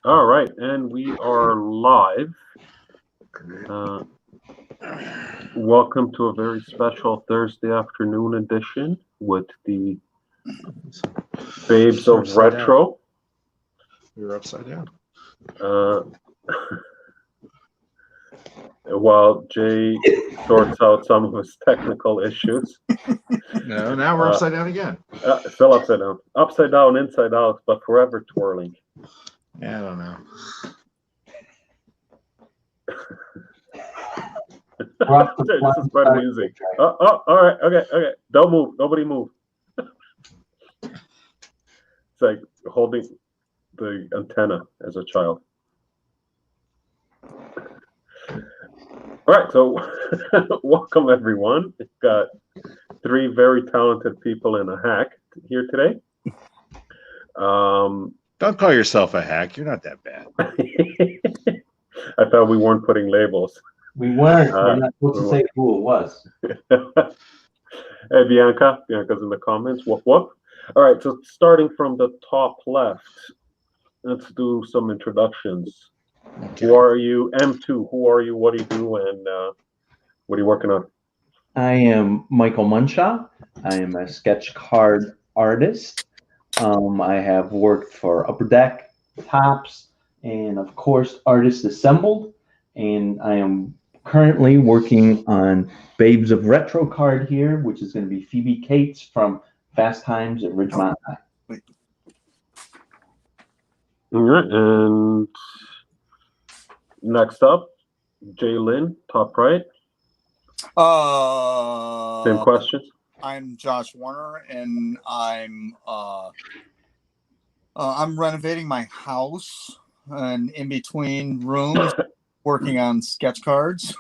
All right, and we are live. Welcome to a very special Thursday afternoon edition with the Babes of Retro. You're upside down. While Jay sorts out some of his technical issues. No, now we're upside down again. Still upside down. Upside down, inside out, but forever twirling. Yeah, I don't know. This is quite amusing. All right, okay. Don't move. Nobody move. It's like holding the antenna as a child. All right, so welcome everyone. We've got three very talented people in a hack here today. Don't call yourself a hack. You're not that bad. I thought we weren't putting labels. We weren't. We're not supposed to say who it was. Hey, Bianca's in the comments. Whoop, whoop. All right, so starting from the top left, let's do some introductions. Okay. Who are you? M2, who are you? What do you do? And what are you working on? I am Michael Munshaw. I am a sketch card artist. I have worked for Upper Deck, Tops, and of course, Artists Assembled. And I am currently working on Babes of Retro card here, which is going to be Phoebe Cates from Fast Times at Ridgemont High. All right, and next up, Jay Lynn, top right. Same questions. I'm Josh Warner, and I'm renovating my house, and in between rooms, working on sketch cards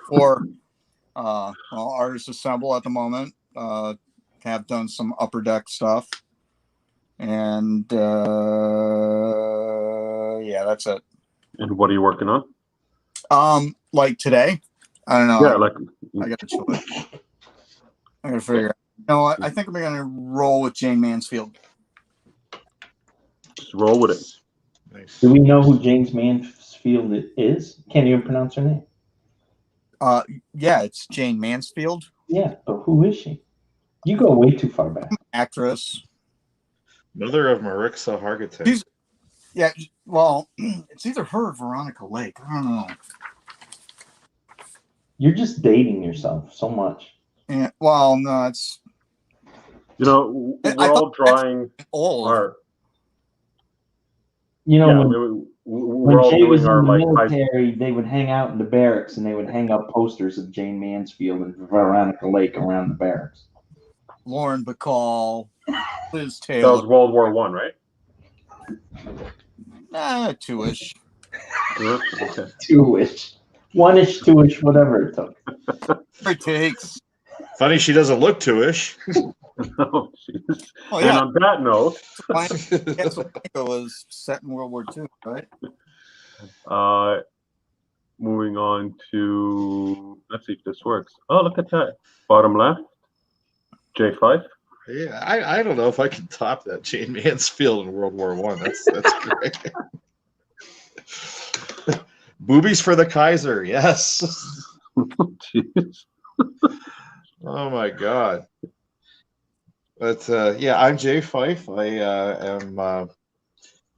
for Artists Assemble at the moment. Have done some Upper Deck stuff, and yeah, that's it. And what are you working on? Like today, I don't know. Yeah, I got to chill it. I gotta figure out. No, I think I'm gonna roll with Jane Mansfield. Just roll with it. Nice. Do we know who James Mansfield is? Can't even pronounce her name. Yeah, it's Jane Mansfield. Yeah, but who is she? You go way too far back. Actress. Mother of Marixa Hargitay. Yeah, well, it's either her or Veronica Lake. I don't know. You're just dating yourself so much. Yeah, well, no, it's... we're all drawing art. When Jay was in the military, they would hang out in the barracks and they would hang up posters of Jane Mansfield and Veronica Lake around the barracks. Lauren Bacall, Liz Taylor. That was World War I, right? Two-ish. Okay. Two-ish. One-ish, two-ish, whatever it took. It takes. Funny she doesn't look two-ish. Oh, jeez. Oh, yeah. And on that note, Casablanca was set in World War II, right? Moving on to, let's see if this works. Oh, look at that. Bottom left, J5. Yeah, I don't know if I can top that Jane Mansfield in World War I. That's great. Boobies for the Kaiser, yes. Jeez. Oh my God. But yeah, I'm Jay Fyfe. I am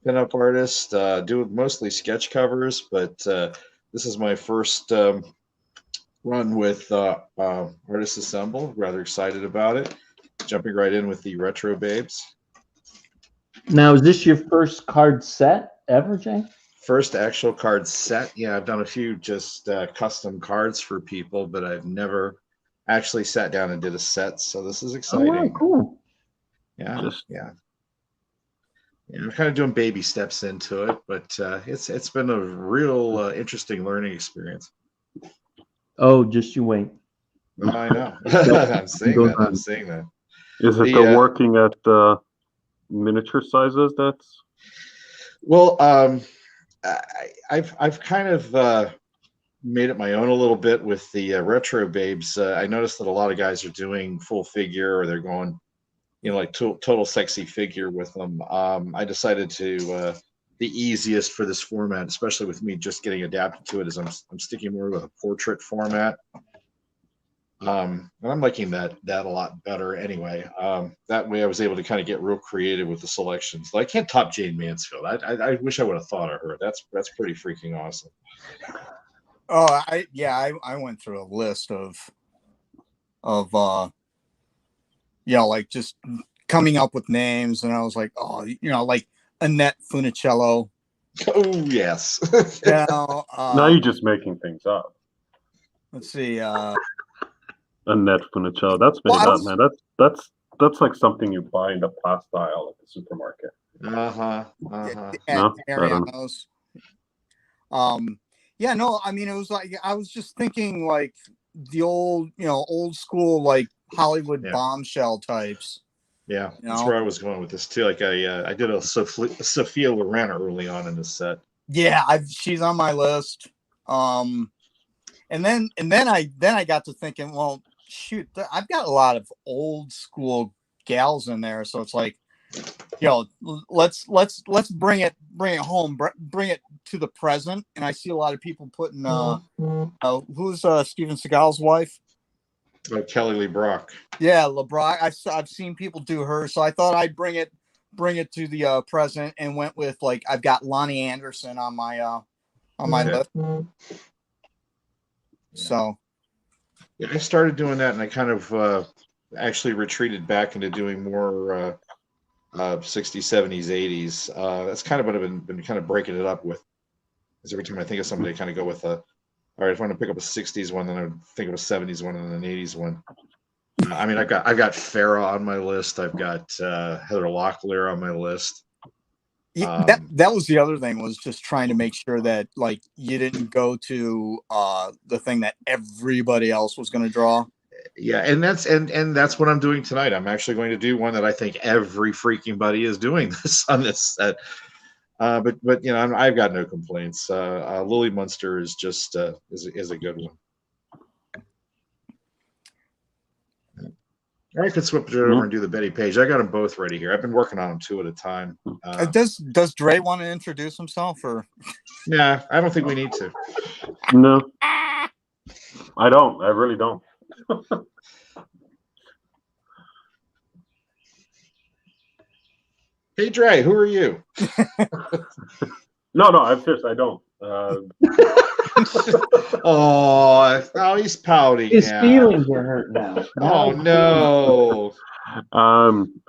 pinup artist, do mostly sketch covers, but this is my first run with Artists Assemble. Rather excited about it. Jumping right in with the Retro Babes. Now, is this your first card set ever, Jay? First actual card set. Yeah, I've done a few just custom cards for people, but I've never actually sat down and did a set. So this is exciting. Oh, wow, cool. Yeah, yeah. I'm kind of doing baby steps into it, but it's been a real interesting learning experience. Oh, just you wait. I know. I'm saying that. I'm saying that. Is it the working at the miniature sizes? That's well. I've kind of made it my own a little bit with the Retro Babes. I noticed that a lot of guys are doing full figure, or they're going like total sexy figure with them. I decided to the easiest for this format, especially with me just getting adapted to it, is I'm sticking more with a portrait format. And I'm liking that a lot better anyway. That way I was able to kind of get real creative with the selections. Like, I can't top Jane Mansfield. I wish I would have thought of her. That's pretty freaking awesome. Oh, I went through a list of like just coming up with names, and I was like, oh, like Annette Funicello. Oh yes. Now you're just making things up. Let's see. Annette Funicello. That's made up, man. That's like something you buy in the past aisle at the supermarket. At Mariano's. Yeah, no, I mean, it was like, I was just thinking like the old school, like Hollywood bombshell types. Yeah, that's where I was going with this too. Like I did a Sophia Loren early on in this set. Yeah, she's on my list. And then I got to thinking, well, shoot, I've got a lot of old school gals in there, so it's like, let's bring it home, bring it to the present. And I see a lot of people putting who's Steven Seagal's wife? Kelly Lee Brock. Yeah, LeBrock. I've seen people do her, so I thought I'd bring it to the present, and went with, like, I've got Lonnie Anderson on my list. So yeah, I started doing that, and I kind of actually retreated back into doing more 60s, 70s, 80s. That's kind of what I've been kind of breaking it up with. Because every time I think of somebody, I kind of go with all right, if I want to pick up a 60s one, then I would think of a 70s one and an 80s one. I mean, I've got Farrah on my list. I've got Heather Locklear on my list. That was the other thing, was just trying to make sure that, like, you didn't go to the thing that everybody else was going to draw. Yeah, and that's what I'm doing tonight. I'm actually going to do one that I think every freaking buddy is doing this on this set. But I've got no complaints. Lily Munster is just is a good one. I could switch it over and do the Betty Page. I got them both ready here. I've been working on them two at a time. Does Dre want to introduce himself, or? Nah, I don't think we need to. No, I don't. I really don't. Hey, Dre, who are you? No, I'm serious. I don't. Oh, he's pouting. His feelings are hurt now. Oh no.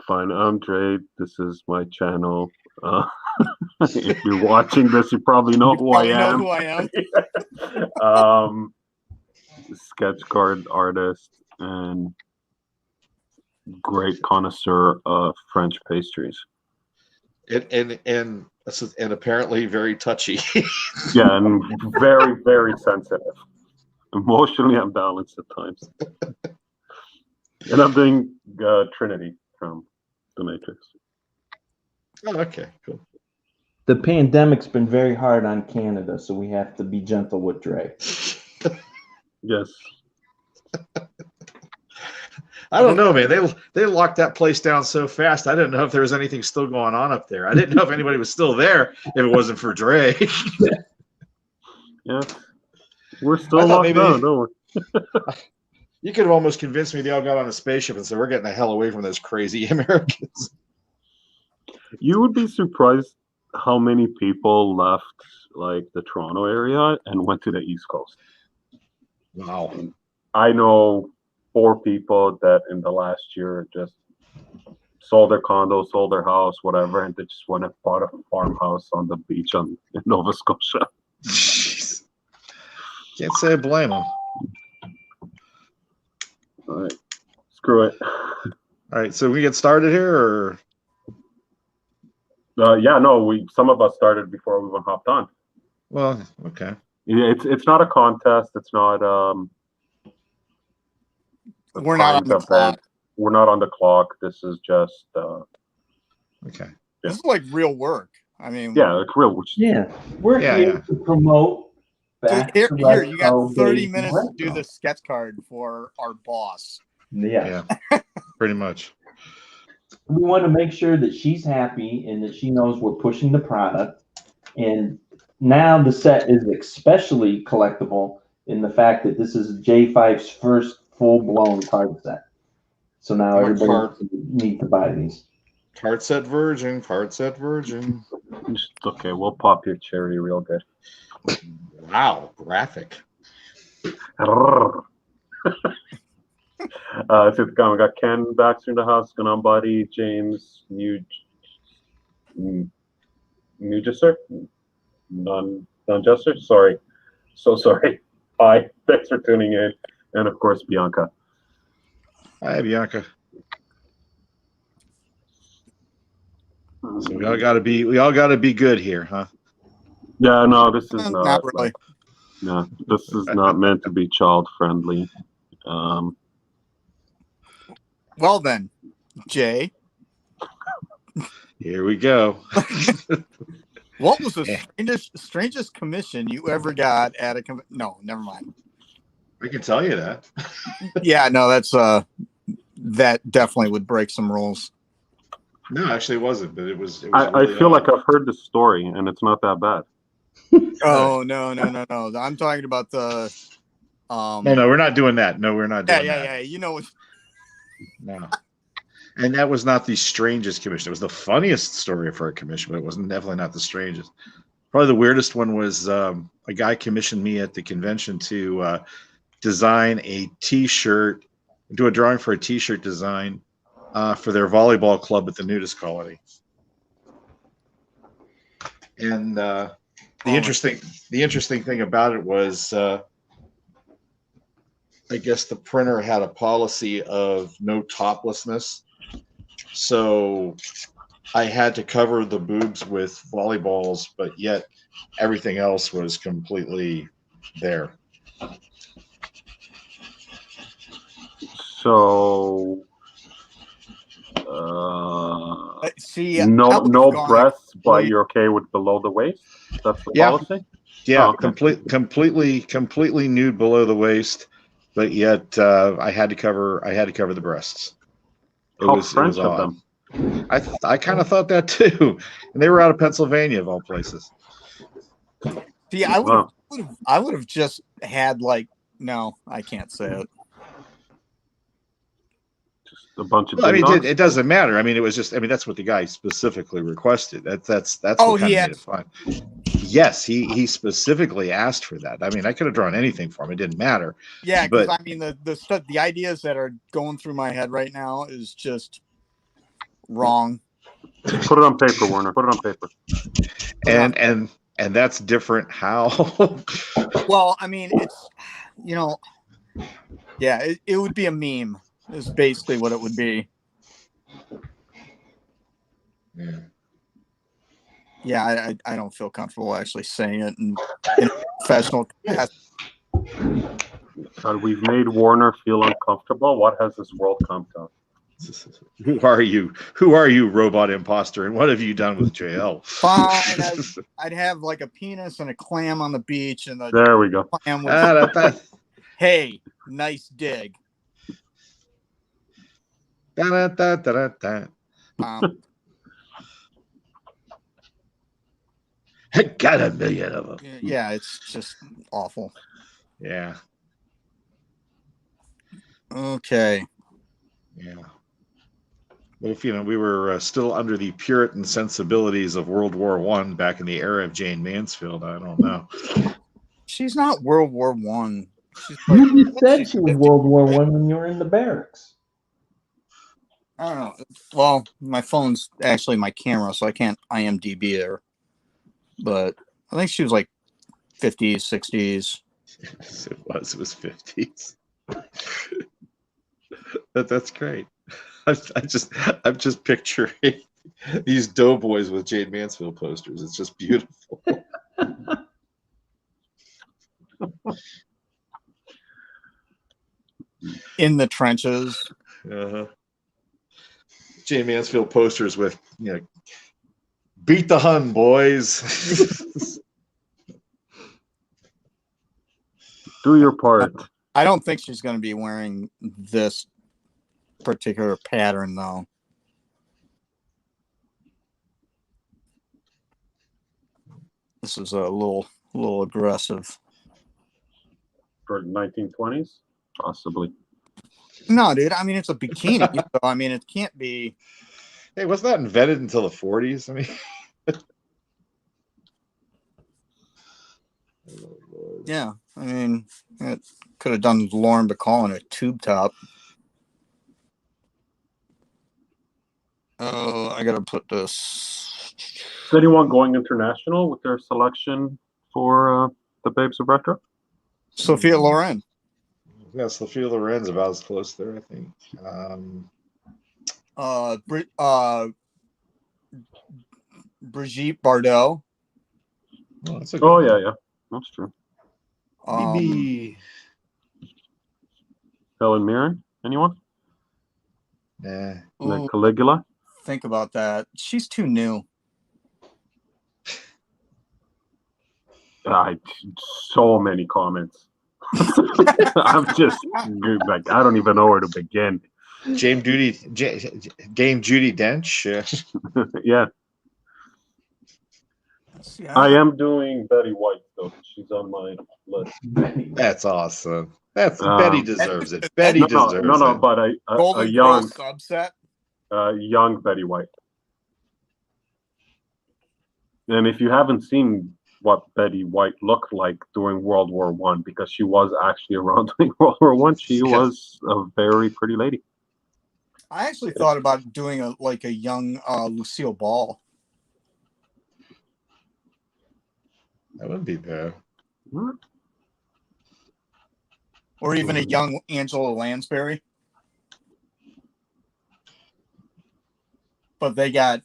Fine. I'm Dre. This is my channel. If you're watching this, you probably know who I am. Sketch card artist and great connoisseur of French pastries. And apparently very touchy. Yeah, and very, very sensitive. Emotionally unbalanced at times. And I'm doing Trinity from The Matrix. Oh, okay, cool. The pandemic's been very hard on Canada, so we have to be gentle with Dre. Yes. I don't know, man. They locked that place down so fast. I didn't know if there was anything still going on up there. I didn't know if anybody was still there if it wasn't for Dre. Yeah. We're still locked down, don't we? You could have almost convinced me they all got on a spaceship and said, we're getting the hell away from those crazy Americans. You would be surprised how many people left, like, the Toronto area and went to the East Coast. Wow. I know 4 people that in the last year just sold their condo, sold their house, whatever, and they just went and bought a farmhouse on the beach in Nova Scotia. Jeez. Can't say I blame them. All right. Screw it. All right, so we get started here, or? Yeah, no, some of us started before we even hopped on. Well, okay. Yeah, it's not a contest. It's not we're not on the clock. We're not on the clock. This is just okay. Yeah. This is like real work. I mean, yeah, it's real. We're here to promote. Here, you got 30 minutes to do the sketch card for our boss. Yeah. Pretty much. we want to make sure that she's happy and that she knows we're pushing the product. And now the set is especially collectible in the fact that this is J5's first full-blown card set. So now I'm a everybody needs to buy these. Card set virgin. Okay, we'll pop your cherry real good. Wow, graphic. We got Ken Baxter in the house, Gun Body, James Newjesser, non-Jester. Sorry, so sorry. Hi, thanks for tuning in, and of course Bianca. Hi, Bianca. So we all got to be good here, huh? Yeah, no, this is Not really. No, this is not meant to be child friendly. Well then, Jay, Here we go. what was the strangest commission you ever got at a No, never mind. I can tell you that. Yeah, no, that's that definitely would break some rules. No, actually, it wasn't. But it was. I really feel odd. like I've heard the story, and it's not that bad. Oh no. I'm talking about the No, we're not doing that. No, we're not doing that. Yeah. You know what? No. And that was not the strangest commission. It was the funniest story for a commission, but it wasn't definitely not the strangest. Probably the weirdest one was a guy commissioned me at the convention to design a T-shirt, do a drawing for a T-shirt design for their volleyball club at the nudist colony. And the interesting thing about it was, I guess the printer had a policy of no toplessness, so I had to cover the boobs with volleyballs, but yet everything else was completely there. So, See, I no would've gone breasts, but actually- you're okay with below the waist. That's the Yeah. policy. Yeah, Oh, okay. completely nude below the waist, but yet I had to cover the breasts. It How was French of odd. them. I kind of thought that too, and they were out of Pennsylvania of all places. See, I Wow. would have just had like, no, I can't say it. Just a bunch of. Well, I mean, ding-dongs? it doesn't matter. I mean, it was just. I mean, that's what the guy specifically requested. That's Oh, what kind he of made it fun. Yes, he specifically asked for that. I mean, I could have drawn anything for him. It didn't matter. Yeah, because But- I mean the stuff, the ideas that are going through my head right now is just wrong. Put it on paper, Warner. Put it on paper. And that's different. How? Well, I mean, it's, you know, yeah, it would be a meme is basically what it would be. Yeah. Yeah, I don't feel comfortable actually saying it in a professional capacity. God, we've made Warner feel uncomfortable. What has this world come to? Who are you? Who are you, robot imposter? And what have you done with JL? Fine, I'd have like a penis and a clam on the beach, and the There we go. clam would, Da-da-da. hey, nice dig. Da-da-da-da-da. I got a million of them. Yeah, it's just awful. Yeah, Okay. yeah. But if we were still under the Puritan sensibilities of World War I back in the era of Jane Mansfield, I don't know. She's not World War One. She's You just said she was World War I when you were in the barracks. I don't know. Well, my phone's actually my camera, so I can't IMDb her. But I think she was like 50s, 60s. It was 50s. That's great. I'm just picturing these doughboys with Jade Mansfield posters. It's just beautiful. In the trenches. Uh-huh. Jade Mansfield posters with, beat the Hun, boys. Do your part. I don't think she's going to be wearing this particular pattern, though. This is a little aggressive. For 1920s, possibly. No, dude. I mean, it's a bikini. So, I mean, it can't be. Hey, wasn't that invented until the 40s? I mean, oh, Lord. Yeah. I mean, it could have done Lauren Bacall in a tube top. Oh, I gotta put this. Is anyone going international with their selection for the Babes of Retro? Sophia Loren. Yeah, Sophia Loren's about as close there, I think. Brigitte Bardot. Oh, that's a good Oh one. yeah, that's true. Maybe. Helen Mirren, anyone? Nah. Like Caligula? Think about that. She's too new. So many comments. I'm just like, I don't even know where to begin. Dame Judi Dench. Yeah, Yeah. I am doing Betty White though. She's on my list. That's awesome. That's Um, Betty deserves it. Betty No, deserves no, it. but a Golden young, Girl subset. young Betty White. And if you haven't seen what Betty White looked like during World War One, because she was actually around during World War One, she was a very pretty lady. I actually thought about doing a young Lucille Ball. That wouldn't be bad. Or even a young Angela Lansbury. But they got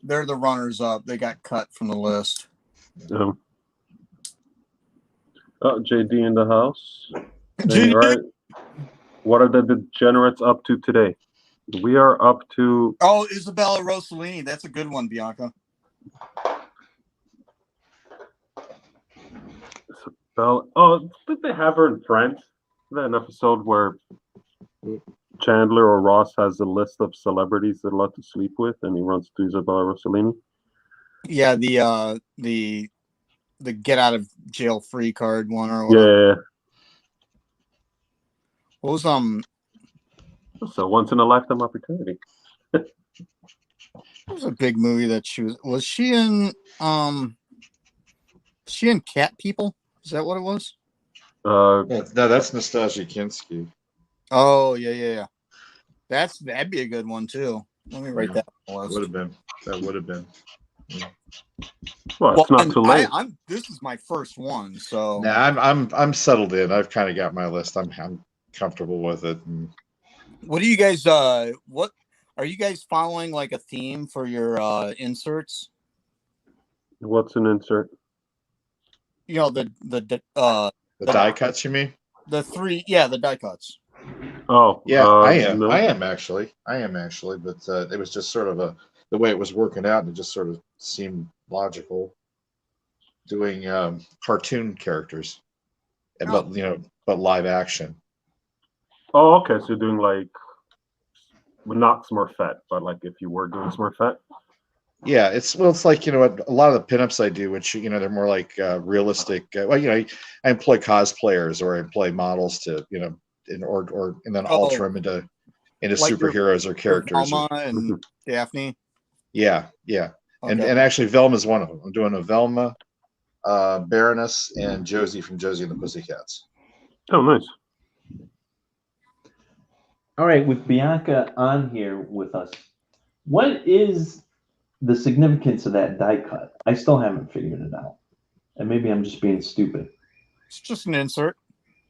they're the runners up. They got cut from the list. Oh, JD in the house. JD. All right. What are the degenerates up to today? We are up to. Oh, Isabella Rossellini. That's a good one, Bianca. Oh, did they have her in Friends? Is that an episode where Chandler or Ross has a list of celebrities they'd love to sleep with, and he runs to Isabella Rossellini? Yeah, the get out of jail free card one or whatever. Yeah. What was It's a once in a lifetime opportunity. What was a big movie that was she in Cat People? Is that what it was? No, that's Nastasia Kinski. Oh yeah. That'd be a good one too. Let me write that on the list. That would have been. Yeah. Well, it's not too late. This is my first one, so Nah, I'm settled in. I've kind of got my list. I'm comfortable with it. And what do you guys what are you guys following, like a theme for your inserts? What's an insert? You know, the die cuts, you mean? the die cuts. Oh, Yeah, no. I am actually, but it was just sort of the way it was working out, and it just sort of seemed logical doing cartoon characters, but live action. Oh, okay. So you're doing like, well, not Smurfette, but like if you were doing Smurfette. Yeah, it's like, a lot of the pinups I do, which they're more like realistic. I employ cosplayers or I employ models to and then alter them into like superheroes or characters. Velma and Daphne. Yeah. Okay. And actually Velma's one of them. I'm doing a Velma, Baroness, and Josie from Josie and the Pussycats. Oh, nice. All right, with Bianca on here with us, what is the significance of that die cut? I still haven't figured it out, and maybe I'm just being stupid. It's just an insert.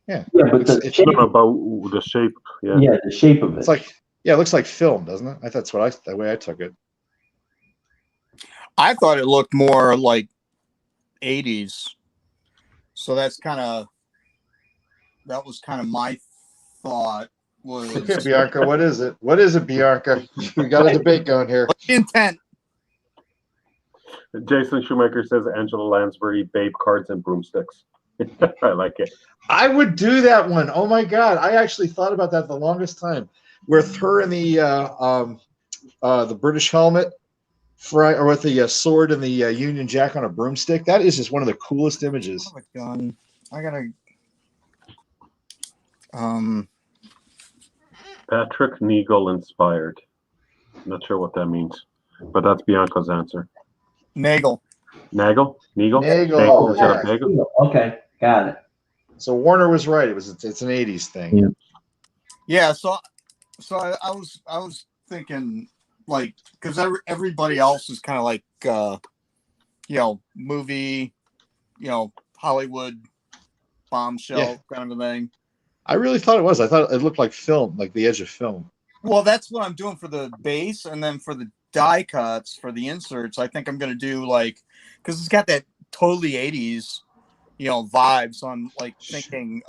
Yeah, but it's not about the shape. Yeah, the shape of it. It's like, it looks like film, doesn't it? That's the way I took it. I thought it looked more like 80s, so that was kind of my thought. Okay, Bianca, what is it? What is it, Bianca? We got a debate going here. What's the intent? Jason Shoemaker says Angela Lansbury, babe cards and broomsticks. I like it. I would do that one. Oh my God. I actually thought about that the longest time. With her in the British helmet or with the sword and the Union Jack on a broomstick. That is just one of the coolest images. Oh, a gun. I gotta. Patrick Nagel inspired. Not sure what that means, but that's Bianca's answer. Nagel. Nagel? Nagel? Nagel, Instead of yeah. Nagel? Okay, got it. So Warner was right. It's an 80s thing. Yeah. Yeah. So I was thinking like because everybody else is kind of like movie, Hollywood bombshell kind of a thing. I really thought it was. I thought it looked like film, like the edge of film. Well, that's what I'm doing for the base, and then for the die cuts for the inserts, I think I'm gonna do like because it's got that totally 80s, vibe. So I'm like thinking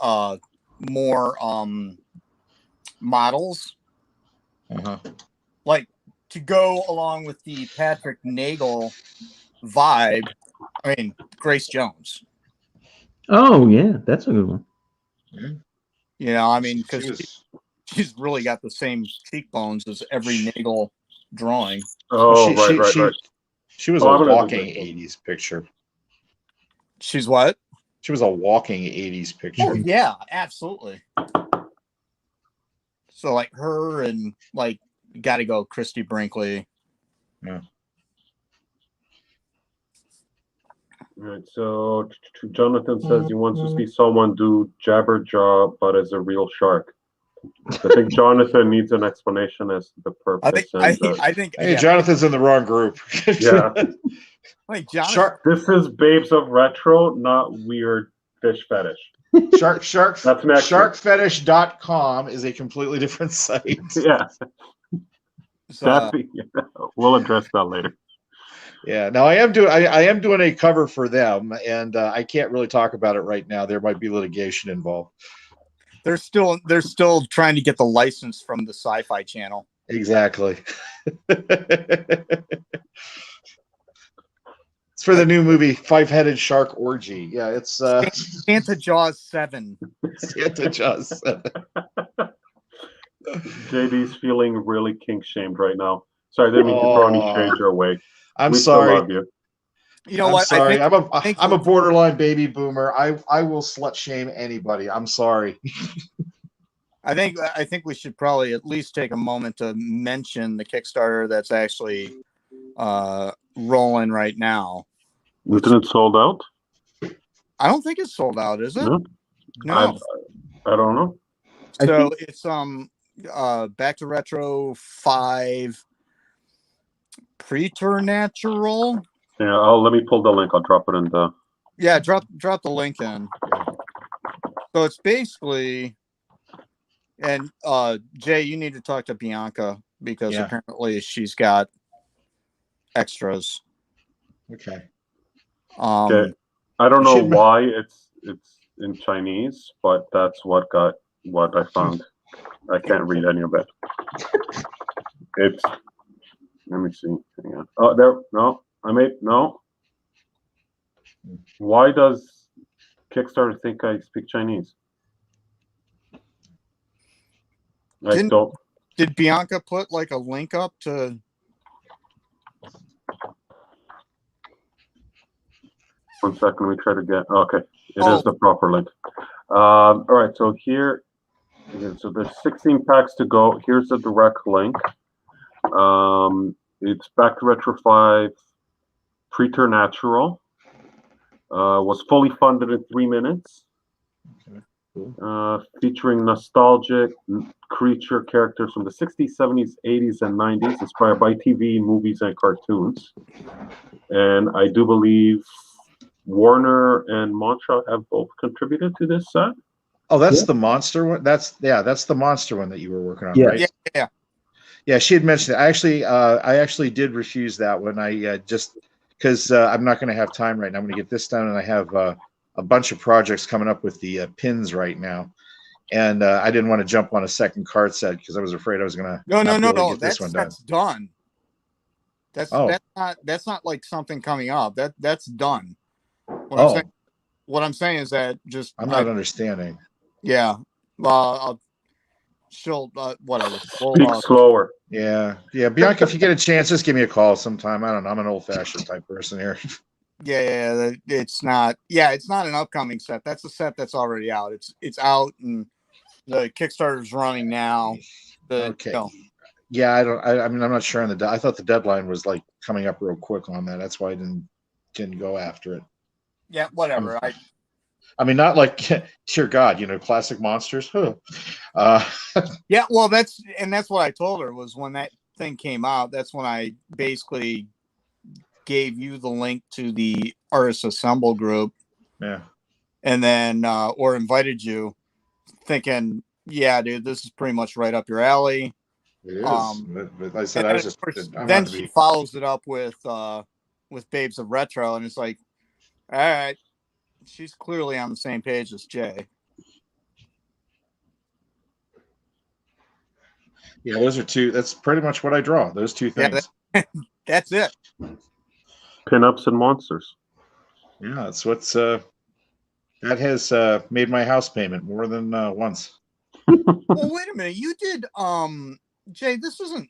more models, like to go along with the Patrick Nagel vibe. I mean, Grace Jones. Oh yeah, that's a good one. I mean, because she's really got the same cheekbones as every Nagel drawing. Oh, right. She was a walking 80s picture. She's what? She was a walking 80s picture. Oh, yeah, absolutely. So, like, her and, like, got to go Christy Brinkley. Yeah. All right, so Jonathan says he wants to see someone do Jabberjaw, but as a real shark. I think Jonathan needs an explanation as to the purpose. I think. Hey, Jonathan's in the wrong group. Yeah. Like Jonathan. This is Babes of Retro, not Weird Fish Fetish. Sharkfetish.com is a completely different site. Yeah. We'll address that later. Yeah. Now I am doing a cover for them, and I can't really talk about it right now. There might be litigation involved. They're still trying to get the license from the Sci-Fi Channel. Exactly. It's for the new movie Five-Headed Shark Orgy. Yeah, it's Santa Jaws 7. Santa Jaws 7. JD's feeling really kink shamed right now. Sorry, I didn't mean to throw any shade your way. I'm sorry. Still love you. You know I'm what? sorry. I'm a borderline baby boomer. I will slut shame anybody. I'm sorry. I think we should probably at least take a moment to mention the Kickstarter that's actually rolling right now. Isn't it sold out? I don't think it's sold out, is it? No. I don't know. So it's Back to Retro 5 Preternatural. Yeah, let me pull the link. I'll drop it in the. Yeah, drop the link in. So it's basically, and Jay, you need to talk to Bianca because apparently she's got extras. Okay. Okay. I don't know why it's in Chinese, but that's what I found. I can't read any of it. Let me see. Hang on. Oh, there. No. No. Why does Kickstarter think I speak Chinese? Did Bianca put like a link up to? One second, let me try to get. Okay, it is the proper link. All right, so here, so there's 16 packs to go. Here's the direct link. It's Back to Retro 5 Preternatural. Was fully funded in 3 minutes. Okay, cool. Featuring nostalgic creature characters from the 60s, 70s, 80s, and 90s, inspired by TV, movies, and cartoons. And I do believe Warner and Munshaw have both contributed to this set. Oh, that's the monster one. That's the monster one that you were working on, right? Yeah. She had mentioned it. I actually did refuse that one. I just because I'm not going to have time right now. I'm going to get this done, and I have a bunch of projects coming up with the pins right now, and I didn't want to jump on a second card set because I was afraid I was going to. No. That's done. That's not like something coming up. That's done. What I'm saying is that just I'm not understanding. Yeah. she'll whatever. Speak slower. Yeah. Bianca, if you get a chance, just give me a call sometime. I don't know. I'm an old-fashioned type person here. Yeah, it's not. Yeah, it's not an upcoming set. That's a set that's already out. It's out, and the Kickstarter's running now. Okay. Yeah, I mean, I'm not sure on I thought the deadline was like coming up real quick on that. That's why I didn't go after it. Yeah, whatever. I mean, not like, dear God, classic monsters. Huh. Yeah, well, that's what I told her was when that thing came out. That's when I basically gave you the link to the Artists Assemble group. Yeah. And then, or invited you, thinking, yeah, dude, this is pretty much right up your alley. It is. But I said, then she follows it up with Babes of Retro, and it's like, all right, she's clearly on the same page as Jay. Yeah, those are two. That's pretty much what I draw. Those two things. Yeah, that's it. Pinups and monsters. Yeah, that's what's that has made my house payment more than once. Well, wait a minute. You did Jay, this isn't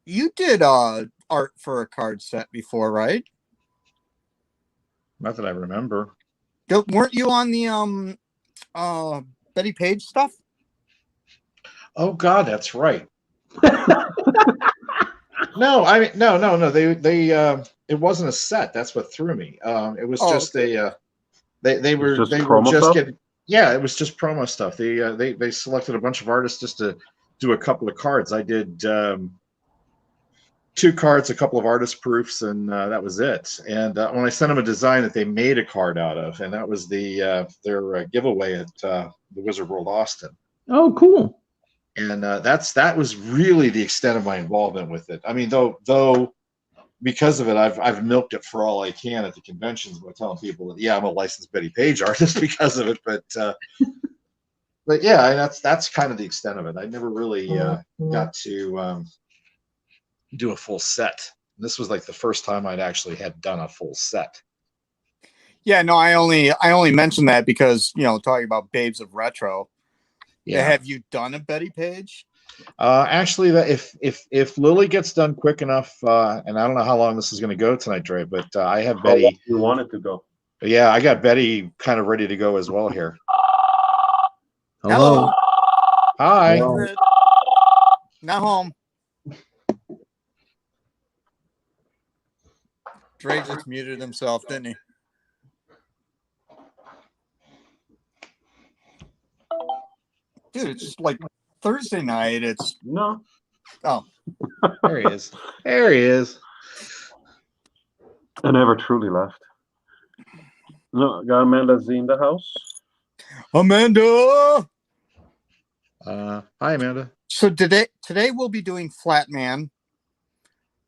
you did art for a card set before, right? Not that I remember. Weren't you on the Betty Page stuff? Oh God, that's right. No, I mean no. They it wasn't a set. That's what threw me. It was just a they were just getting. Yeah, it was just promo stuff. They selected a bunch of artists just to do a couple of cards. I did 2 cards, a couple of artist proofs, and that was it. And when I sent them a design that they made a card out of, and that was their giveaway at the Wizard World Austin. Oh, cool. And that was really the extent of my involvement with it. I mean, though because of it, I've milked it for all I can at the conventions by telling people that I'm a licensed Betty Page artist because of it. But yeah, that's kind of the extent of it. I never really got to do a full set. This was like the first time I'd actually had done a full set. Yeah, no, I only mentioned that because talking about Babes of Retro. Yeah. Have you done a Betty Page? Actually, if Lily gets done quick enough, and I don't know how long this is going to go tonight, Dre, but I have Betty. You want it to go? Yeah, I got Betty kind of ready to go as well here. Hello. Hi. Hello. Not home. Dre just muted himself, didn't he? Dude, it's just like Thursday night. It's no. Oh, there he is. There he is. I never truly left. No, got Amanda Z in the house. Amanda. Hi, Amanda. So today we'll be doing Flatman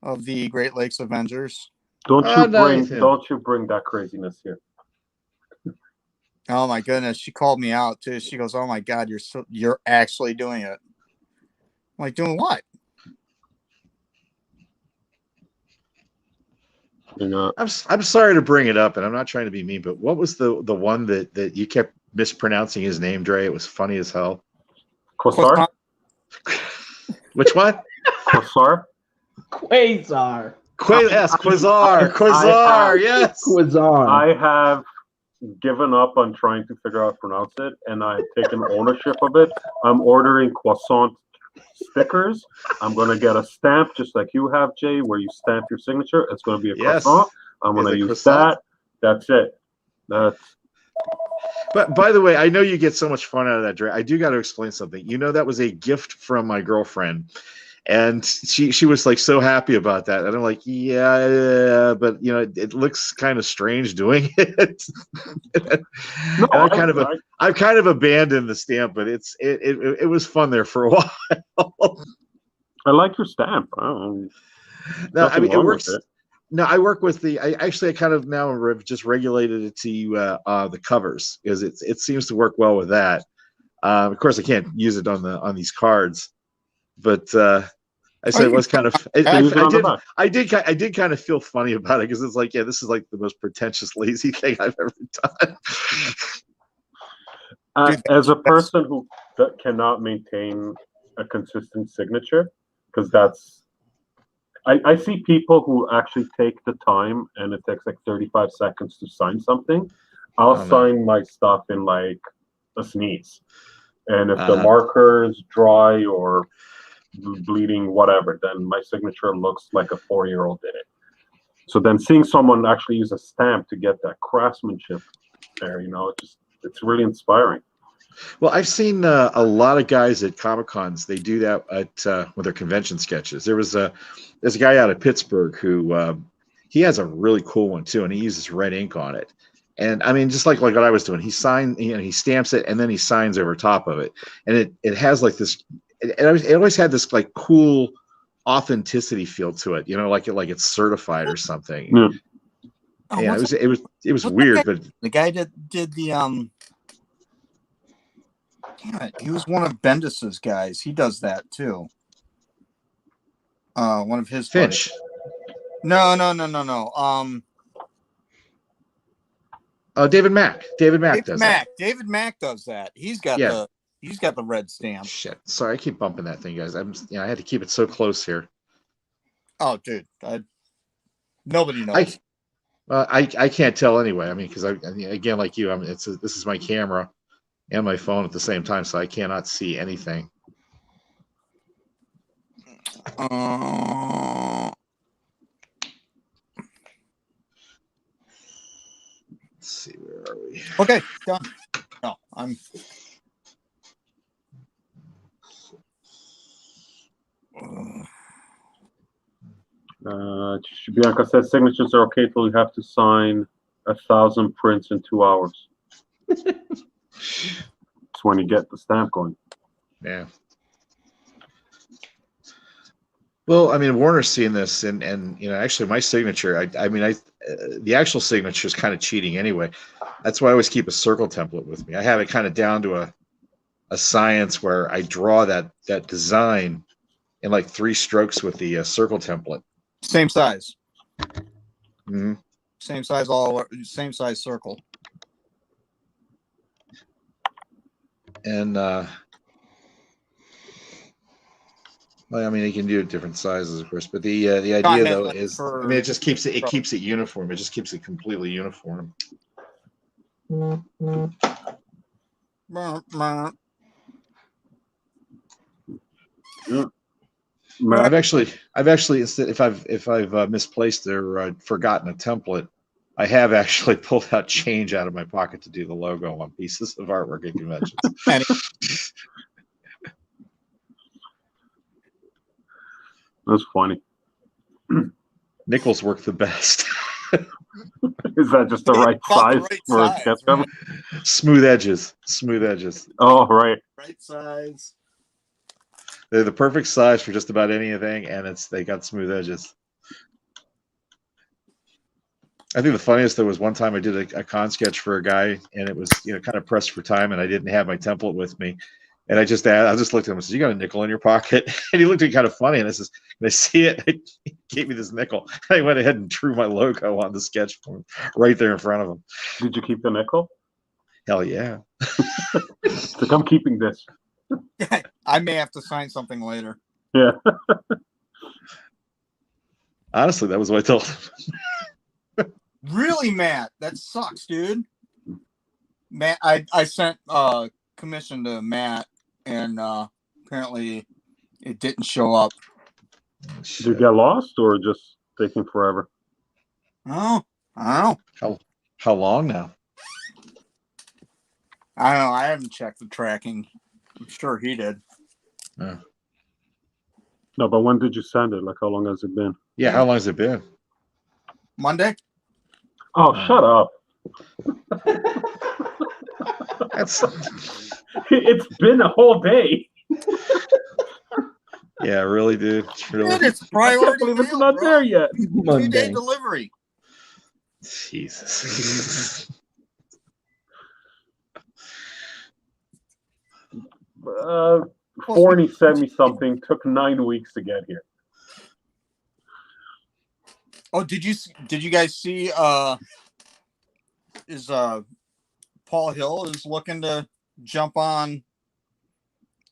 of the Great Lakes Avengers. Don't you bring that craziness here. Oh my goodness, she called me out too. She goes, "Oh my God, you're actually doing it." I'm like, doing what? I'm sorry to bring it up, and I'm not trying to be mean, but what was the one that you kept mispronouncing his name, Dre? It was funny as hell. Quasar? Which one? Quasar? Quasar. Yes, Quasar. Quasar, yes. Quasar. I have given up on trying to figure out how to pronounce it, and I've taken ownership of it. I'm ordering croissant stickers. I'm going to get a stamp just like you have, Jay, where you stamp your signature. It's going to be a croissant. I'm going to use croissant. That's it. But by the way, I know you get so much fun out of that, Dre. I do got to explain something. That was a gift from my girlfriend. And she was like so happy about that. And I'm like, yeah, but it looks kind of strange doing it. No, I've kind of abandoned the stamp, but it was fun there for a while. I like your stamp. No, I mean it works. No, I work with I kind of now have just regulated it to the covers because it seems to work well with that. Of course, I can't use it on these cards, but I said it was kind of. I did kind of feel funny about it because it's like, this is like the most pretentious, lazy thing I've ever done. As a person who cannot maintain a consistent signature, because I see people who actually take the time and it takes like 35 seconds to sign something. I'll sign my stuff in like a sneeze. And if the marker is dry or bleeding, whatever, then my signature looks like a 4-year-old did it. So then seeing someone actually use a stamp to get that craftsmanship there, it's really inspiring. Well, I've seen a lot of guys at Comic Cons. They do that with their convention sketches. There's a guy out of Pittsburgh who he has a really cool one too, and he uses red ink on it. And I mean, just like what I was doing, he stamps it and then he signs over top of it, and it has like this. It always had this like cool authenticity feel to it, like it's certified or something. Yeah. Yeah, it was weird, but the guy that did the damn it, he was one of Bendis's guys. He does that too. One of his Finch. buddies. No. David Mack. David Mack does that. David Mack does that. He's got the red stamp. Shit. Sorry, I keep bumping that thing, guys. I had to keep it so close here. Oh, dude. Nobody knows. I can't tell anyway. I mean, because again, like you, this is my camera and my phone at the same time, so I cannot see anything. Let's see, where are we? Okay, done. No, I'm. Bianca says signatures are okay till you have to sign 1,000 prints in 2 hours. That's when you get the stamp going. Yeah. Well, I mean, Warner's seeing this, and actually, my signature. The actual signature is kind of cheating anyway. That's why I always keep a circle template with me. I have it kind of down to a science where I draw that design in like 3 strokes with the circle template. Same size. Mm-hmm. Same size circle. And well, I mean, you can do different sizes, of course, but the idea though is, it just keeps it uniform. It just keeps it completely uniform. I've actually if I've misplaced or forgotten a template, I have actually pulled out change out of my pocket to do the logo on pieces of artwork at conventions. That's funny. Nickels work the best. Is that just the right size for a sketch cover? Smooth edges. Oh, right. Right size. They're the perfect size for just about anything, and they got smooth edges. I think the funniest though was one time I did a con sketch for a guy, and it was kind of pressed for time, and I didn't have my template with me, and I just looked at him and said, "You got a nickel in your pocket?" And he looked at me kind of funny, and I says, "Can I see it?" He gave me this nickel. I went ahead and drew my logo on the sketch for him right there in front of him. Did you keep the nickel? Hell yeah! So I'm keeping this. I may have to sign something later. Yeah. Honestly, that was what I told him. Really, Matt? That sucks, dude. Matt, I sent commission to Matt, and apparently it didn't show up. Did you get lost or just taking forever? Oh, I don't know. How long now? I don't know. I haven't checked the tracking. I'm sure he did. Yeah. No, but when did you send it? Like, how long has it been? Yeah, how long has it been? Monday? Oh, shut up. It's been a whole day. Yeah, really, dude. Dude, it's priority. It's not there yet. 2-day delivery. Jesus. Forney sent me something. Took 9 weeks to get here. Oh, did you guys see? Is Paul Hill is looking to jump on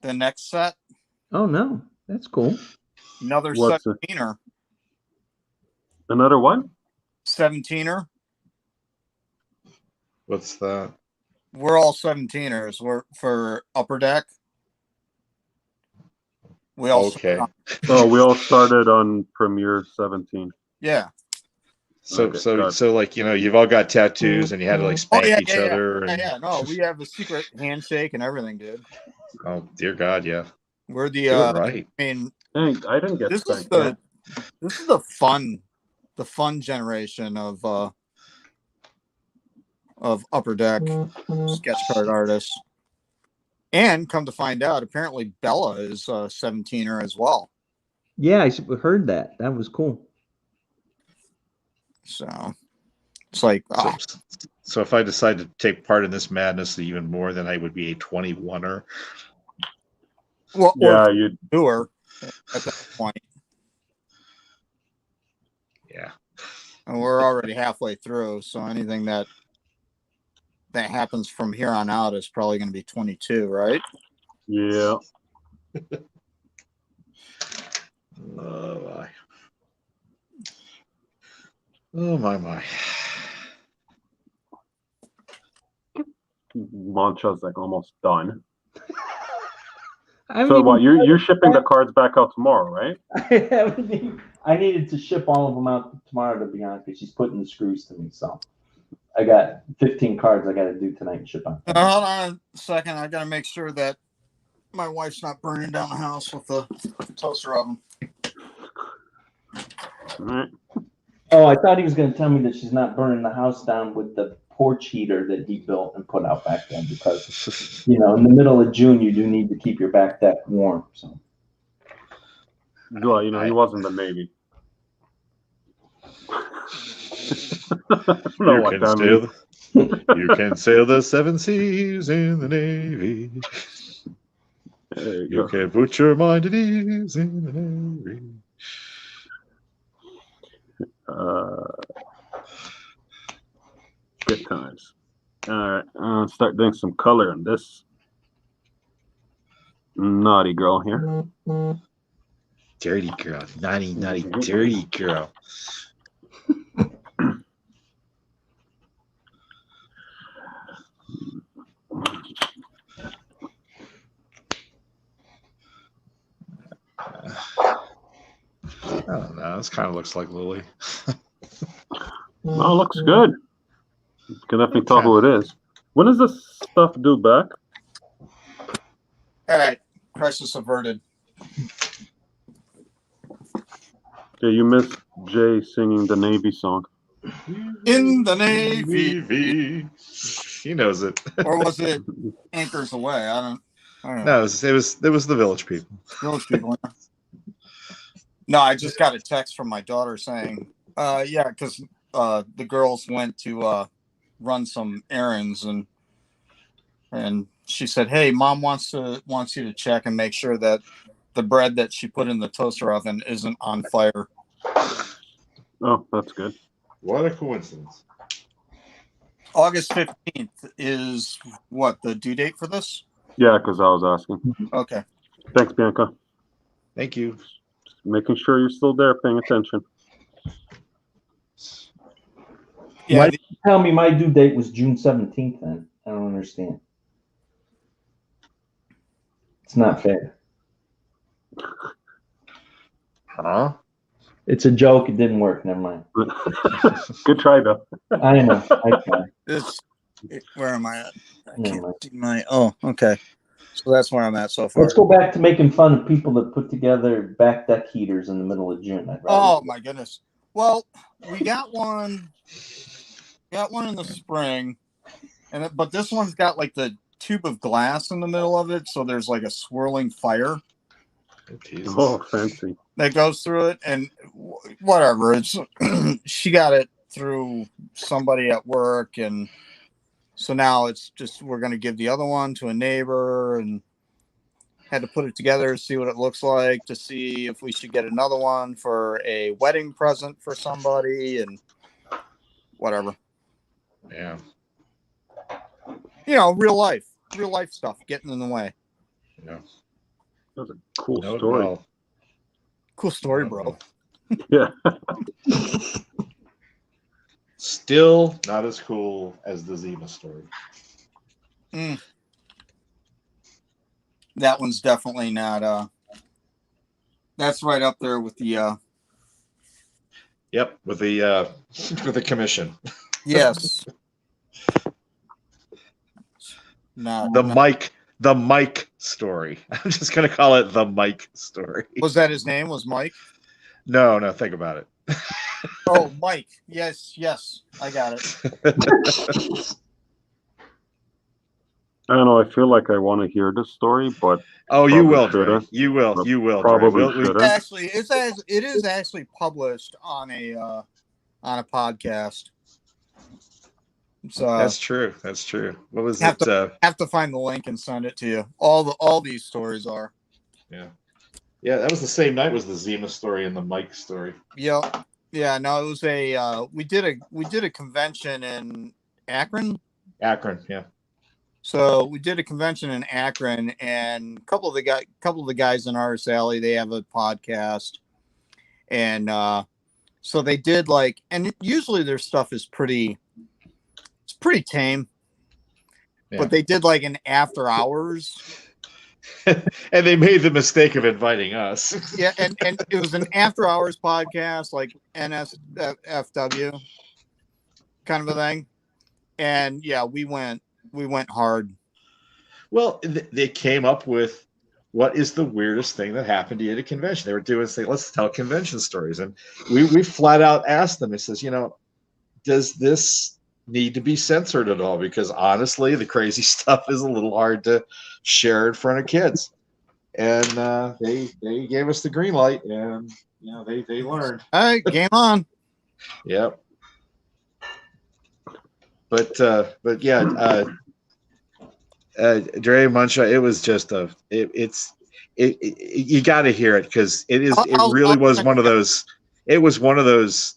the next set. Oh no, that's cool. Another What's it? 17er. Another one? 17er. What's that? We're all 17ers. We're for Upper Deck. We all Okay. Oh, we all started on Premiere 17. Yeah. So Okay, so got it. so like, you've all got tattoos and you had to like spank yeah, each yeah, other. Yeah, And, yeah. No, we have a secret handshake and everything, dude. oh dear God, yeah. We're the Do it right. I mean, Hey, I didn't get this is spanked the yet. fun generation of Upper Deck sketch card artists. And come to find out, apparently Bella is a 17er as well. Yeah, I heard that. That was cool. So it's like, So if I decide to take part in this madness even more, then I would be a 21er. well, Yeah, or you. doer at that point. Yeah. And we're already halfway through, so anything that happens from here on out is probably going to be 22, right? Yeah. Oh my. Oh my. Manshaw's like almost done. I haven't So even- what? You're shipping the cards back out tomorrow, right? I needed to ship all of them out tomorrow, to be honest, because she's putting the screws to me. So I got 15 cards I got to do tonight and ship out. Hold on a second. I got to make sure that my wife's not burning down the house with the toaster oven. All right. Oh, I thought he was going to tell me that she's not burning the house down with the porch heater that he built and put out back then, because in the middle of June you do need to keep your back deck warm. So Well, he was in the Navy. I don't know what that means. You can sail the 7 seas in the Navy. There you You go. can put your mind at ease in the Navy. Good times. All right, start doing some color on this naughty girl here. Dirty girl. Naughty, dirty girl. I don't know. This kind of looks like Lily. Oh, looks good. Can definitely tell who it is. When is this stuff due back? All right. Crisis averted. Okay, you missed Jay singing the Navy song. In the Navy. He knows it. Or was it Anchors Away? I don't know. No, it was the Village People. Village People. No, I just got a text from my daughter saying, yeah, because the girls went to run some errands, and she said, hey, mom wants you to check and make sure that the bread that she put in the toaster oven isn't on fire. Oh, that's good. What a coincidence. August 15th is what, the due date for this? Yeah, because I was asking. Okay. Thanks, Bianca. Thank you. Just making sure you're still there, paying attention. Yeah. Why did you tell me my due date was June 17th then? I don't understand. It's not fair. Huh? It's a joke. It didn't work. Never mind. Good try, though. I know. I tried. Where am I at? I Never can't mind. see my. Oh, okay. So that's where I'm at so far. Let's go back to making fun of people that put together back deck heaters in the middle of June. Oh my goodness. Well, we got one. Got one in the spring, but this one's got like the tube of glass in the middle of it, so there's like a swirling fire Oh, fancy. that goes through it, and whatever. It's she got it through somebody at work, and so now it's just we're gonna give the other one to a neighbor, and had to put it together, see what it looks like, to see if we should get another one for a wedding present for somebody, and whatever. Yeah. Real life. real life stuff getting in the way. Yeah. That's a cool No, story. no. Cool story, No, bro. no. Yeah. Still not as cool as the Zima story. That one's definitely not. That's right up there with the. Yep, with the commission. Yes. Not The Mike story. I'm just gonna call it the Mike story. Was that his name? Was Mike? No, think about it. Oh, Mike. Yes, I got it. I don't know. I feel like I want to hear this story, but Oh, you will, Probably Dre. should've. You will, Dre. Probably We- should've. Actually, it is actually published on a podcast. So That's true. That's true. What was Have it? have to find the link and send it to you. All these stories are. Yeah, that was the same night was the Zima story and the Mike story. Yep. Yeah. No, it was a. We did a convention in Akron. Akron, yeah. So we did a convention in Akron, and a couple of the guys in Artist Alley, they have a podcast, and so they did and usually their stuff is pretty tame, Yeah. but they did an after hours. And they made the mistake of inviting us. Yeah, and it was an after hours podcast, like NSFW kind of a thing, and yeah, we went hard. Well, they came up with what is the weirdest thing that happened to you at a convention. They were doing let's tell convention stories, and we flat out asked them. It says, does this need to be censored at all? Because honestly, the crazy stuff is a little hard to share in front of kids. And they gave us the green light, and they learned. All right, game on. Yep. But yeah, Dre Munshaw, it was just you got to hear it, because it really was one of those. It was one of those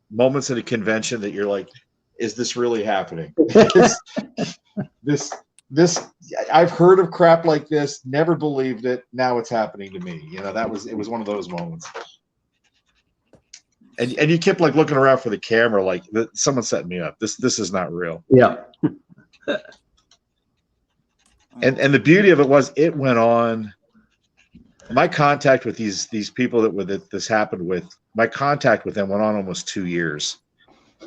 moments at a convention that you're like, is this really happening? This I've heard of crap like this, never believed it. Now it's happening to me. It was one of those moments. And you kept looking around for the camera, like someone set me up. This is not real. Yeah. And the beauty of it was it went on. My contact with these people that this happened with, my contact with them went on almost 2 years.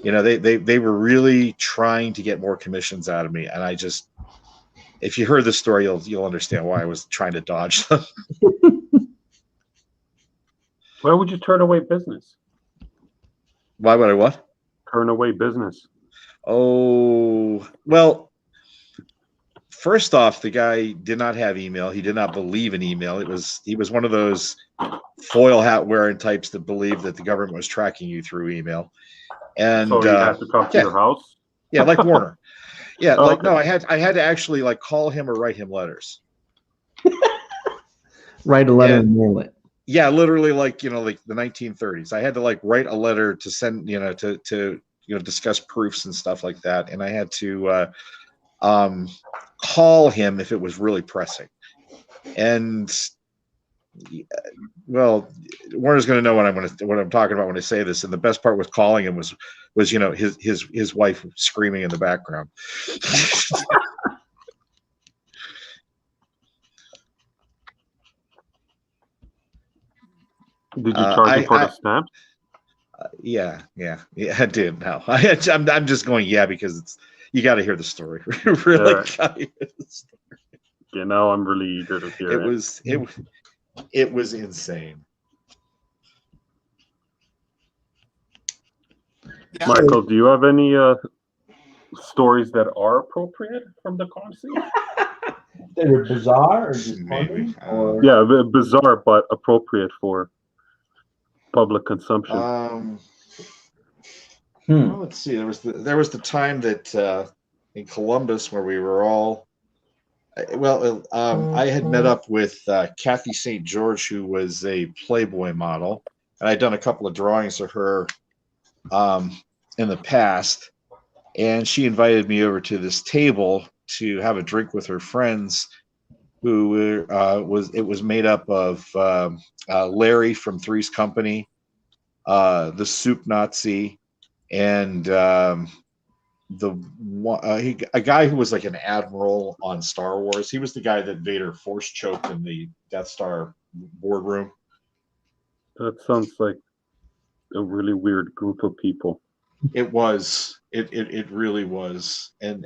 They were really trying to get more commissions out of me, and I just, if you heard the story, you'll understand why I was trying to dodge them. Why would you turn away business? Why would I what? Turn away business. Oh, well, first off, the guy did not have email. He did not believe in email. He was one of those foil hat wearing types that believed that the government was tracking you through email. And So you have to come to your house? Yeah, like Warner. Yeah, Oh, no, okay. I had to actually call him or write him letters. Write a letter and mail it. Yeah, literally like the 1930s. I had to write a letter to send, to discuss proofs and stuff like that. And I had to call him if it was really pressing. And well, Warner's going to know what I'm talking about when I say this. And the best part with calling him was his wife screaming in the background. Did you charge him for the stamp? Yeah, I did. No, I'm just going, because you got to hear the story. Really, Yeah. got to hear the story. Now I'm really eager to hear it. It was insane. Yeah. Michael, do you have any stories that are appropriate from the con scene? That are bizarre or just Maybe. funny? Or Yeah, bizarre but appropriate for public consumption. Well, let's see. There was the time that in Columbus where we were all. I had met up with Kathy St. George, who was a Playboy model, and I'd done a couple of drawings of her in the past, and she invited me over to this table to have a drink with her friends, who was made up of Larry from Three's Company, the Soup Nazi, and a guy who was like an admiral on Star Wars. He was the guy that Vader force choked in the Death Star boardroom. That sounds like a really weird group of people. It was. It really was, and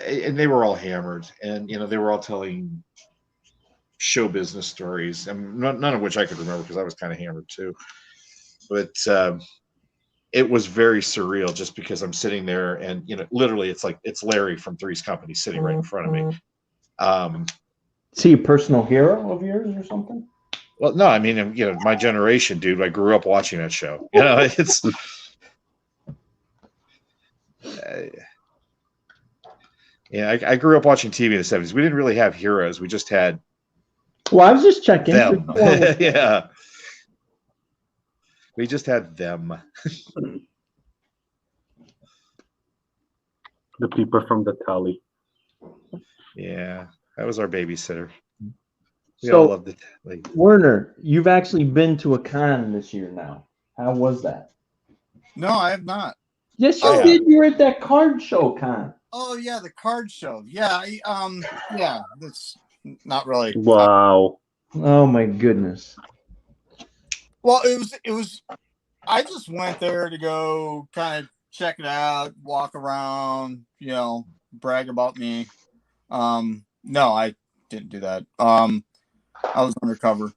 they were all hammered, and they were all telling show business stories, and none of which I could remember because I was kind of hammered too. But it was very surreal, just because I'm sitting there, and literally, it's Larry from Three's Company sitting right in front of me. Is he a personal hero of yours or something? Well, no, I mean, my generation, dude. I grew up watching that show. It's. I grew up watching TV in the 70s. We didn't really have heroes. We just had. Well, I was just checking. Them. Yeah. We just had them. The people from the tally. Yeah, that was our babysitter. We So, all loved it. Werner, you've actually been to a con this year now. How was that? No, I have not. Yes, you did. You were at that card show con. Oh yeah, the card show. Yeah, yeah, that's not really. Wow. Oh my goodness. Well, it was. I just went there to go kind of check it out, walk around, brag about me. No, I didn't do that. I was undercover.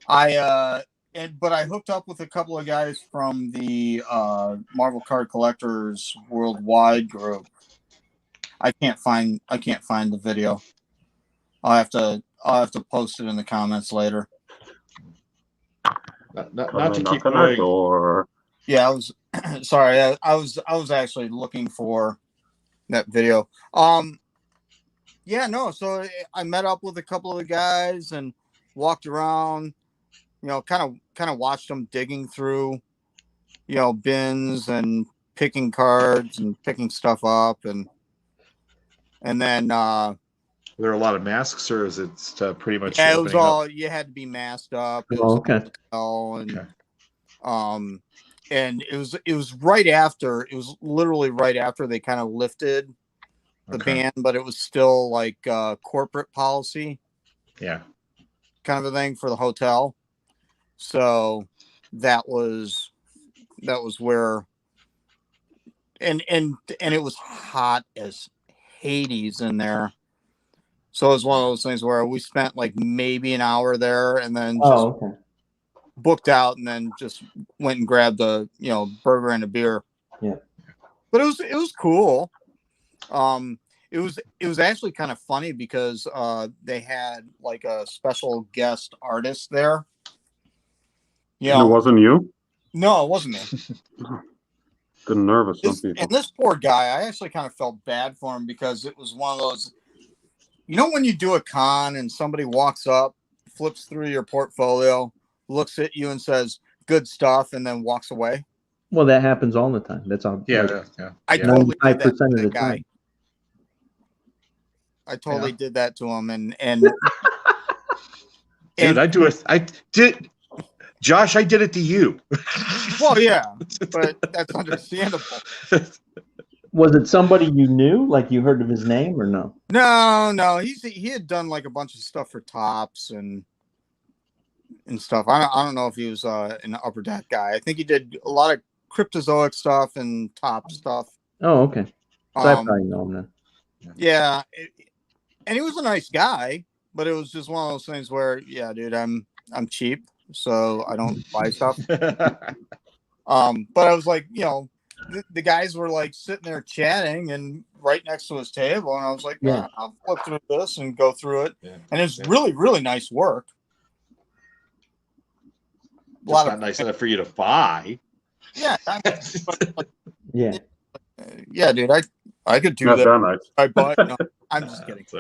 But I hooked up with a couple of guys from the Marvel Card Collectors Worldwide group. I can't find the video. I'll have to post it in the comments later. Not to keep going. Door. Yeah, I was sorry. I was actually looking for that video. Yeah, no. So I met up with a couple of the guys and walked around. Kind of watched them digging through, bins and picking cards and picking stuff up, and then there are a lot of masks, or is it pretty much? Yeah, it was all up? you had to be masked up. Okay. And it was right after. It was literally right after they kind of lifted the ban, but it was still like corporate policy. Yeah. Kind of a thing for the hotel. So that was where, and it was hot as Hades in there. So it was one of those things where we spent like maybe an hour there and then just booked out and then just went and grabbed a burger and a beer. Yeah. But it was cool. It was actually kind of funny because they had like a special guest artist there. Yeah. It wasn't you? No, it wasn't me. The nervous some people. And this poor guy, I actually kind of felt bad for him because it was one of those, when you do a con and somebody walks up, flips through your portfolio, looks at you and says, "Good stuff," and then walks away. Well, that happens all the time. That's all. Yeah. I totally did that 95% to of the guy. time. I totally did that to him, and dude, I did. Josh, I did it to you. Well, yeah, but that's understandable. Was it somebody you knew? Like you heard of his name or no? No. He had done like a bunch of stuff for Topps and stuff. I don't know if he was an Upper Deck guy. I think he did a lot of Cryptozoic stuff and Topps stuff. Oh, okay. So I probably know him then. Yeah, and he was a nice guy, but it was just one of those things where, yeah, dude, I'm cheap, so I don't buy stuff. But I was like, the guys were like sitting there chatting and right next to his table, and I was like, yeah, I'll flip through this and go through it, and it's really, really nice work. A lot of nice enough for you to buy. Yeah, yeah, dude, I could do Not that. nice. I buy. No, I'm just kidding. It's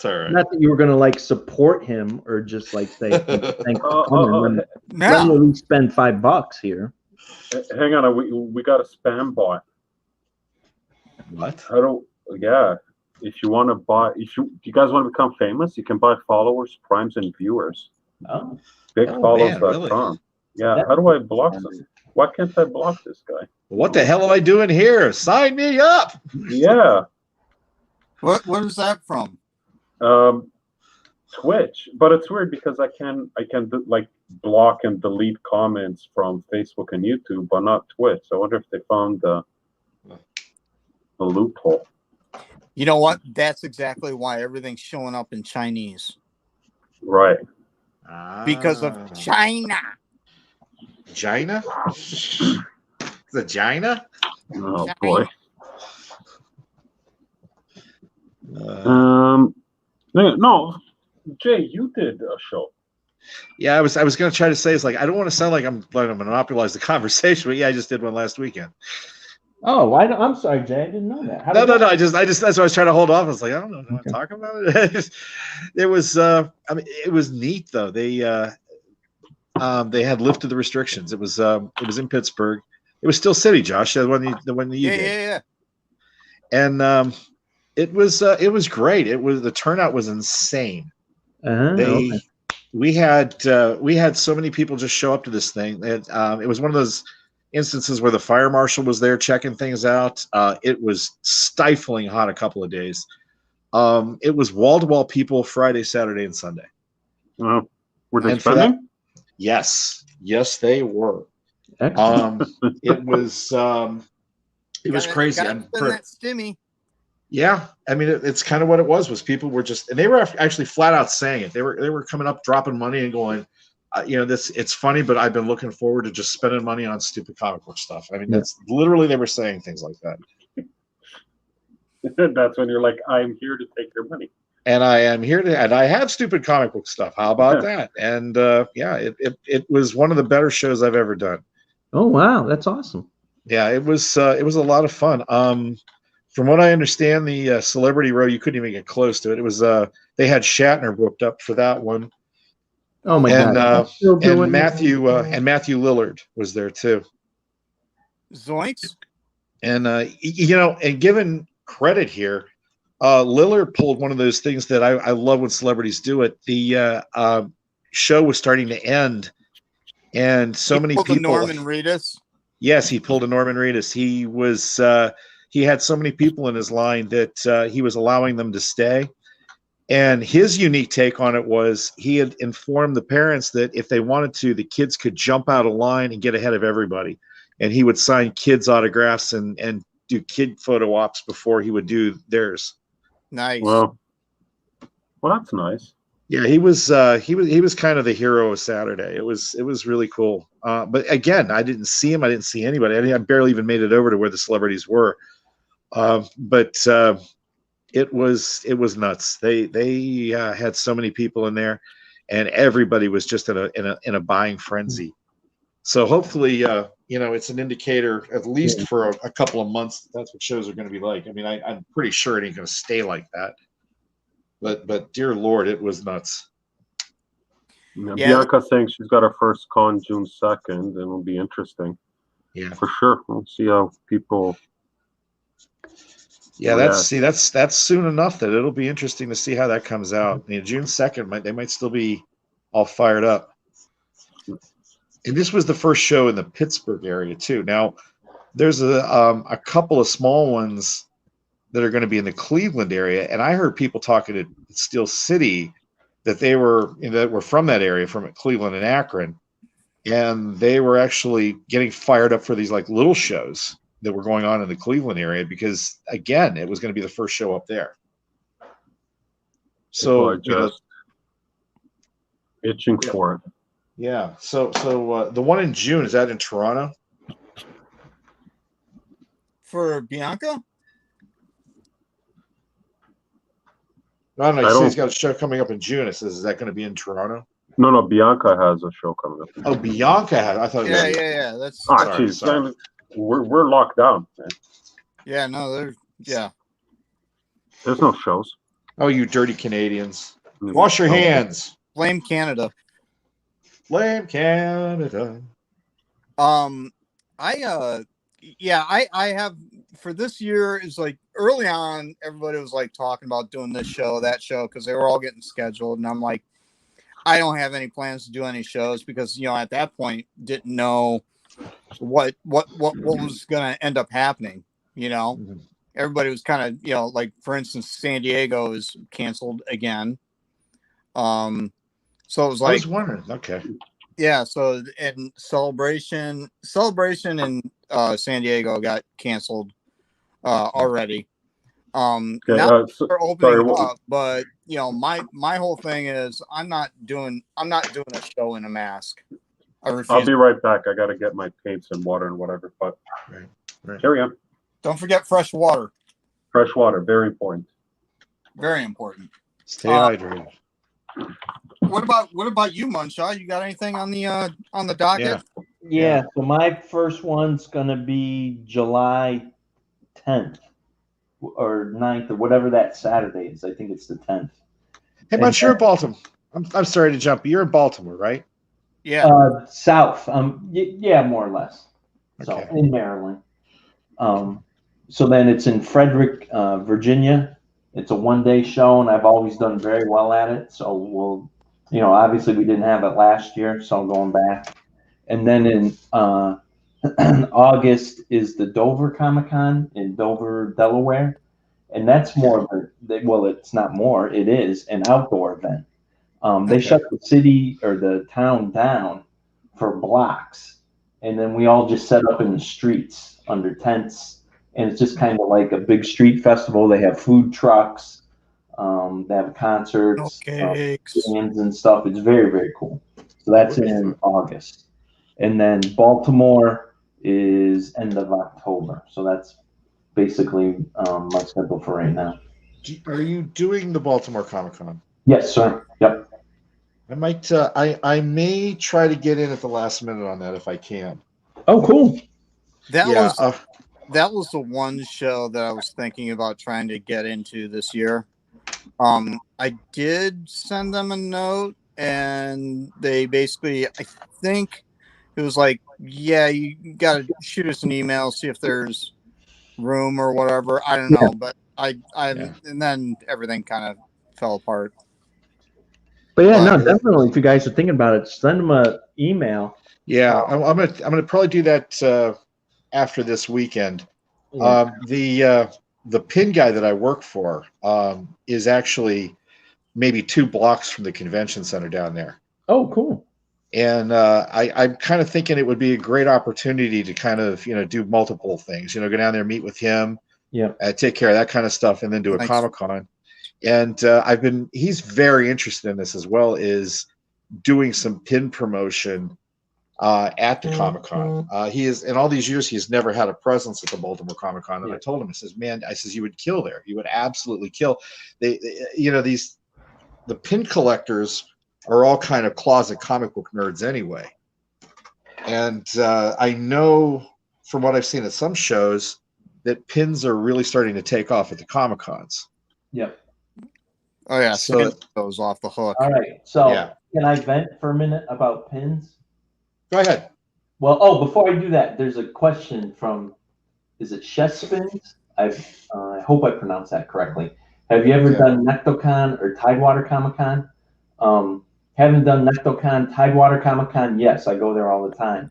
all right. Not that you were gonna like support him or just like say thank you. Let me at least spend $5 here. Hang on, we got a spam bot. What? Yeah. if you want to buy, if you guys want to become famous, you can buy followers, primes, and viewers. Oh, Bigfollows.com. Yeah, That's how do I block them? Why can't I block this guy? What the hell am I doing here? Sign me up. Yeah, What is that from? Twitch, but it's weird because I can like block and delete comments from Facebook and YouTube, but not Twitch. I wonder if they found the loophole. You know what? That's exactly why everything's showing up in Chinese. Right. Because of China. China? The China? Oh boy. No, Jay, you did a show. Yeah, I was going to try to say, it's like, I don't want to sound like I'm going to monopolize the conversation, but yeah, I just did one last weekend. Oh, I'm sorry, Jay. I didn't know that. No. I just that's why I was trying to hold off. I was like, I don't know. Do I want to talk about it? It was, it was neat though. They had lifted the restrictions. It was in Pittsburgh. It was Steel City, Josh. The one that you did. Yeah. And it was great. The turnout was insane. Okay. We had so many people just show up to this thing. It was one of those instances where the fire marshal was there checking things out. It was stifling hot a couple of days. It was wall-to-wall people Friday, Saturday, and Sunday. Were they And spending? Yes, they were. Excellent. It was crazy. Gotta spend that stimmy. Yeah, I mean, it's kind of what it was people were just, and they were actually flat out saying it. They were coming up, dropping money, and going, it's funny, but I've been looking forward to just spending money on stupid comic book stuff. I mean, that's literally, they were saying things like that. That's when you're like, I'm here to take your money. And I am here and I have stupid comic book stuff. How about that? And it was one of the better shows I've ever done. Oh wow, that's awesome. Yeah, it was a lot of fun. From what I understand, the Celebrity Row, you couldn't even get close to it. It was they had Shatner booked up for that one. Oh my God! And Matthew Lillard was there too. Zoinks! And and given credit here, Lillard pulled one of those things that I love when celebrities do it. The show was starting to end, and so many people. Norman Reedus. Yes, he pulled a Norman Reedus. He was. He had so many people in his line that he was allowing them to stay. And his unique take on it was he had informed the parents that if they wanted to, the kids could jump out of line and get ahead of everybody. And he would sign kids' autographs and do kid photo ops before he would do theirs. Nice. Well, that's nice. Yeah, he was kind of the hero of Saturday. It was really cool. But again, I didn't see him. I didn't see anybody. I barely even made it over to where the celebrities were. But it was nuts. They had so many people in there, and everybody was just in a buying frenzy. So hopefully, it's an indicator, at least for a couple of months, that's what shows are going to be like. I mean, I'm pretty sure it ain't going to stay like that. But dear Lord, it was nuts. Yeah. Bianca's saying she's got her first con June 2nd, and it'll be interesting. Yeah, for sure. We'll see how people. Yeah, that's soon enough that it'll be interesting to see how that comes out. I mean, June 2nd, they might still be all fired up. And this was the first show in the Pittsburgh area too. Now, there's a couple of small ones that are going to be in the Cleveland area, and I heard people talking at Steel City that they were from that area, from Cleveland and Akron, and they were actually getting fired up for these like little shows that were going on in the Cleveland area because, again, it was going to be the first show up there. So just itching for it. Yeah. So the one in June, is that in Toronto? For Bianca? I don't know. You say he's got a show coming up in June. It says, is that going to be in Toronto? No, Bianca has a show coming up. Oh, Bianca has. I thought. Yeah. That's. Sorry. We're locked down. Man. Yeah, no, there's no shows. Oh, you dirty Canadians! Wash your hands. Blame Canada. Blame Canada. I yeah, I have for this year is like early on, everybody was like talking about doing this show, that show, because they were all getting scheduled. And I'm like, I don't have any plans to do any shows because, at that point didn't know what was going to end up happening. Mhm. Everybody was kind of, like for instance, San Diego is canceled again. So it was I like, was wondering. Okay. yeah. So and celebration in San Diego got canceled already. Okay, Now so, we're sorry. opening up, but my whole thing is I'm not doing a show in a mask. I I'll refuse. be right back. I got to get my paints and water and whatever. But Right. carry on. Don't forget fresh water. Fresh water, very important. Very important. Stay hydrated. What about you, Munshaw? You got anything on the docket? Yeah. Yeah, so my first one's gonna be July 10th or 9th or whatever that Saturday is. I think it's the 10th. Hey, man, you're in Baltimore. I'm sorry to jump. You're in Baltimore, right? Yeah. South. Yeah, more or less. So Okay. in Maryland. So then it's in Frederick, Virginia. It's a one-day show, and I've always done very well at it. So we'll, obviously we didn't have it last year, so I'm going back. And then in August is the Dover Comic Con in Dover, Delaware, and that's more of it's not more. It is an outdoor event. They shut the city or the town down for blocks, and then we all just set up in the streets under tents, and it's just kind of like a big street festival. They have food trucks, they have concerts, Cakes. bands and stuff. It's very, very cool. So that's in August, and then Baltimore is end of October. So that's basically my schedule for right now. Are you doing the Baltimore Comic Con? Yes, sir. Yep. I might. I may try to get in at the last minute on that if I can. Oh, cool. That was the one show that I was thinking about trying to get into this year. I did send them a note, and they basically, I think it was like, yeah, you got to shoot us an email, see if there's room or whatever. I don't know, but and then everything kind of fell apart. But yeah, no, definitely. If you guys are thinking about it, send them an email. Yeah, I'm gonna probably do that after this weekend. Yeah. The pin guy that I work for is actually maybe 2 blocks from the convention center down there. Oh, cool. And I'm kind of thinking it would be a great opportunity to kind of do multiple things. Go down there, meet with him, take care of that kind of stuff, and then do a Comic-Con. And he's very interested in this as well, is doing some pin promotion at the Comic-Con. He is, in all these years, he's never had a presence at the Baltimore Comic-Con. And I told him, I says, man, you would kill there. You would absolutely kill. The pin collectors are all kind of closet comic book nerds anyway. And I know from what I've seen at some shows that pins are really starting to take off at the Comic-Cons. Yep. Oh yeah, so goes off the hook. All right. So can I vent for a minute about pins? Go ahead. Well, before I do that, there's a question from, is it Chespins? I hope I pronounced that correctly. Have you ever done NectoCon or Tidewater Comic-Con? Haven't done NectoCon, Tidewater Comic-Con. Yes, I go there all the time.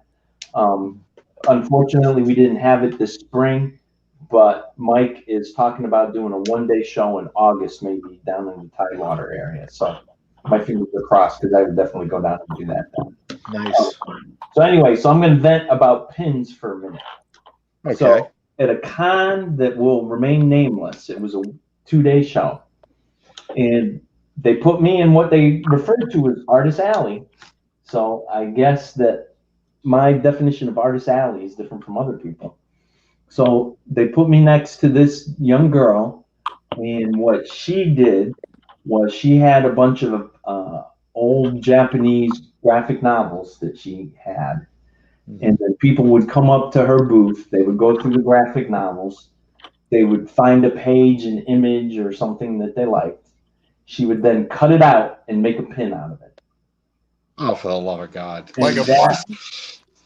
Unfortunately, we didn't have it this spring, but Mike is talking about doing a one-day show in August, maybe down in the Tidewater area. So my fingers are crossed because I would definitely go down and do that. Nice. So anyway, I'm going to vent about pins for a minute. Okay. So at a con that will remain nameless, it was a 2-day show, and they put me in what they referred to as Artist Alley. So I guess that my definition of Artist Alley is different from other people. So they put me next to this young girl, and what she did was she had a bunch of old Japanese graphic novels that she had. And then people would come up to her booth. They would go through the graphic novels. They would find a page, an image, or something that they liked. She would then cut it out and make a pin out of it. Oh, for the love of God.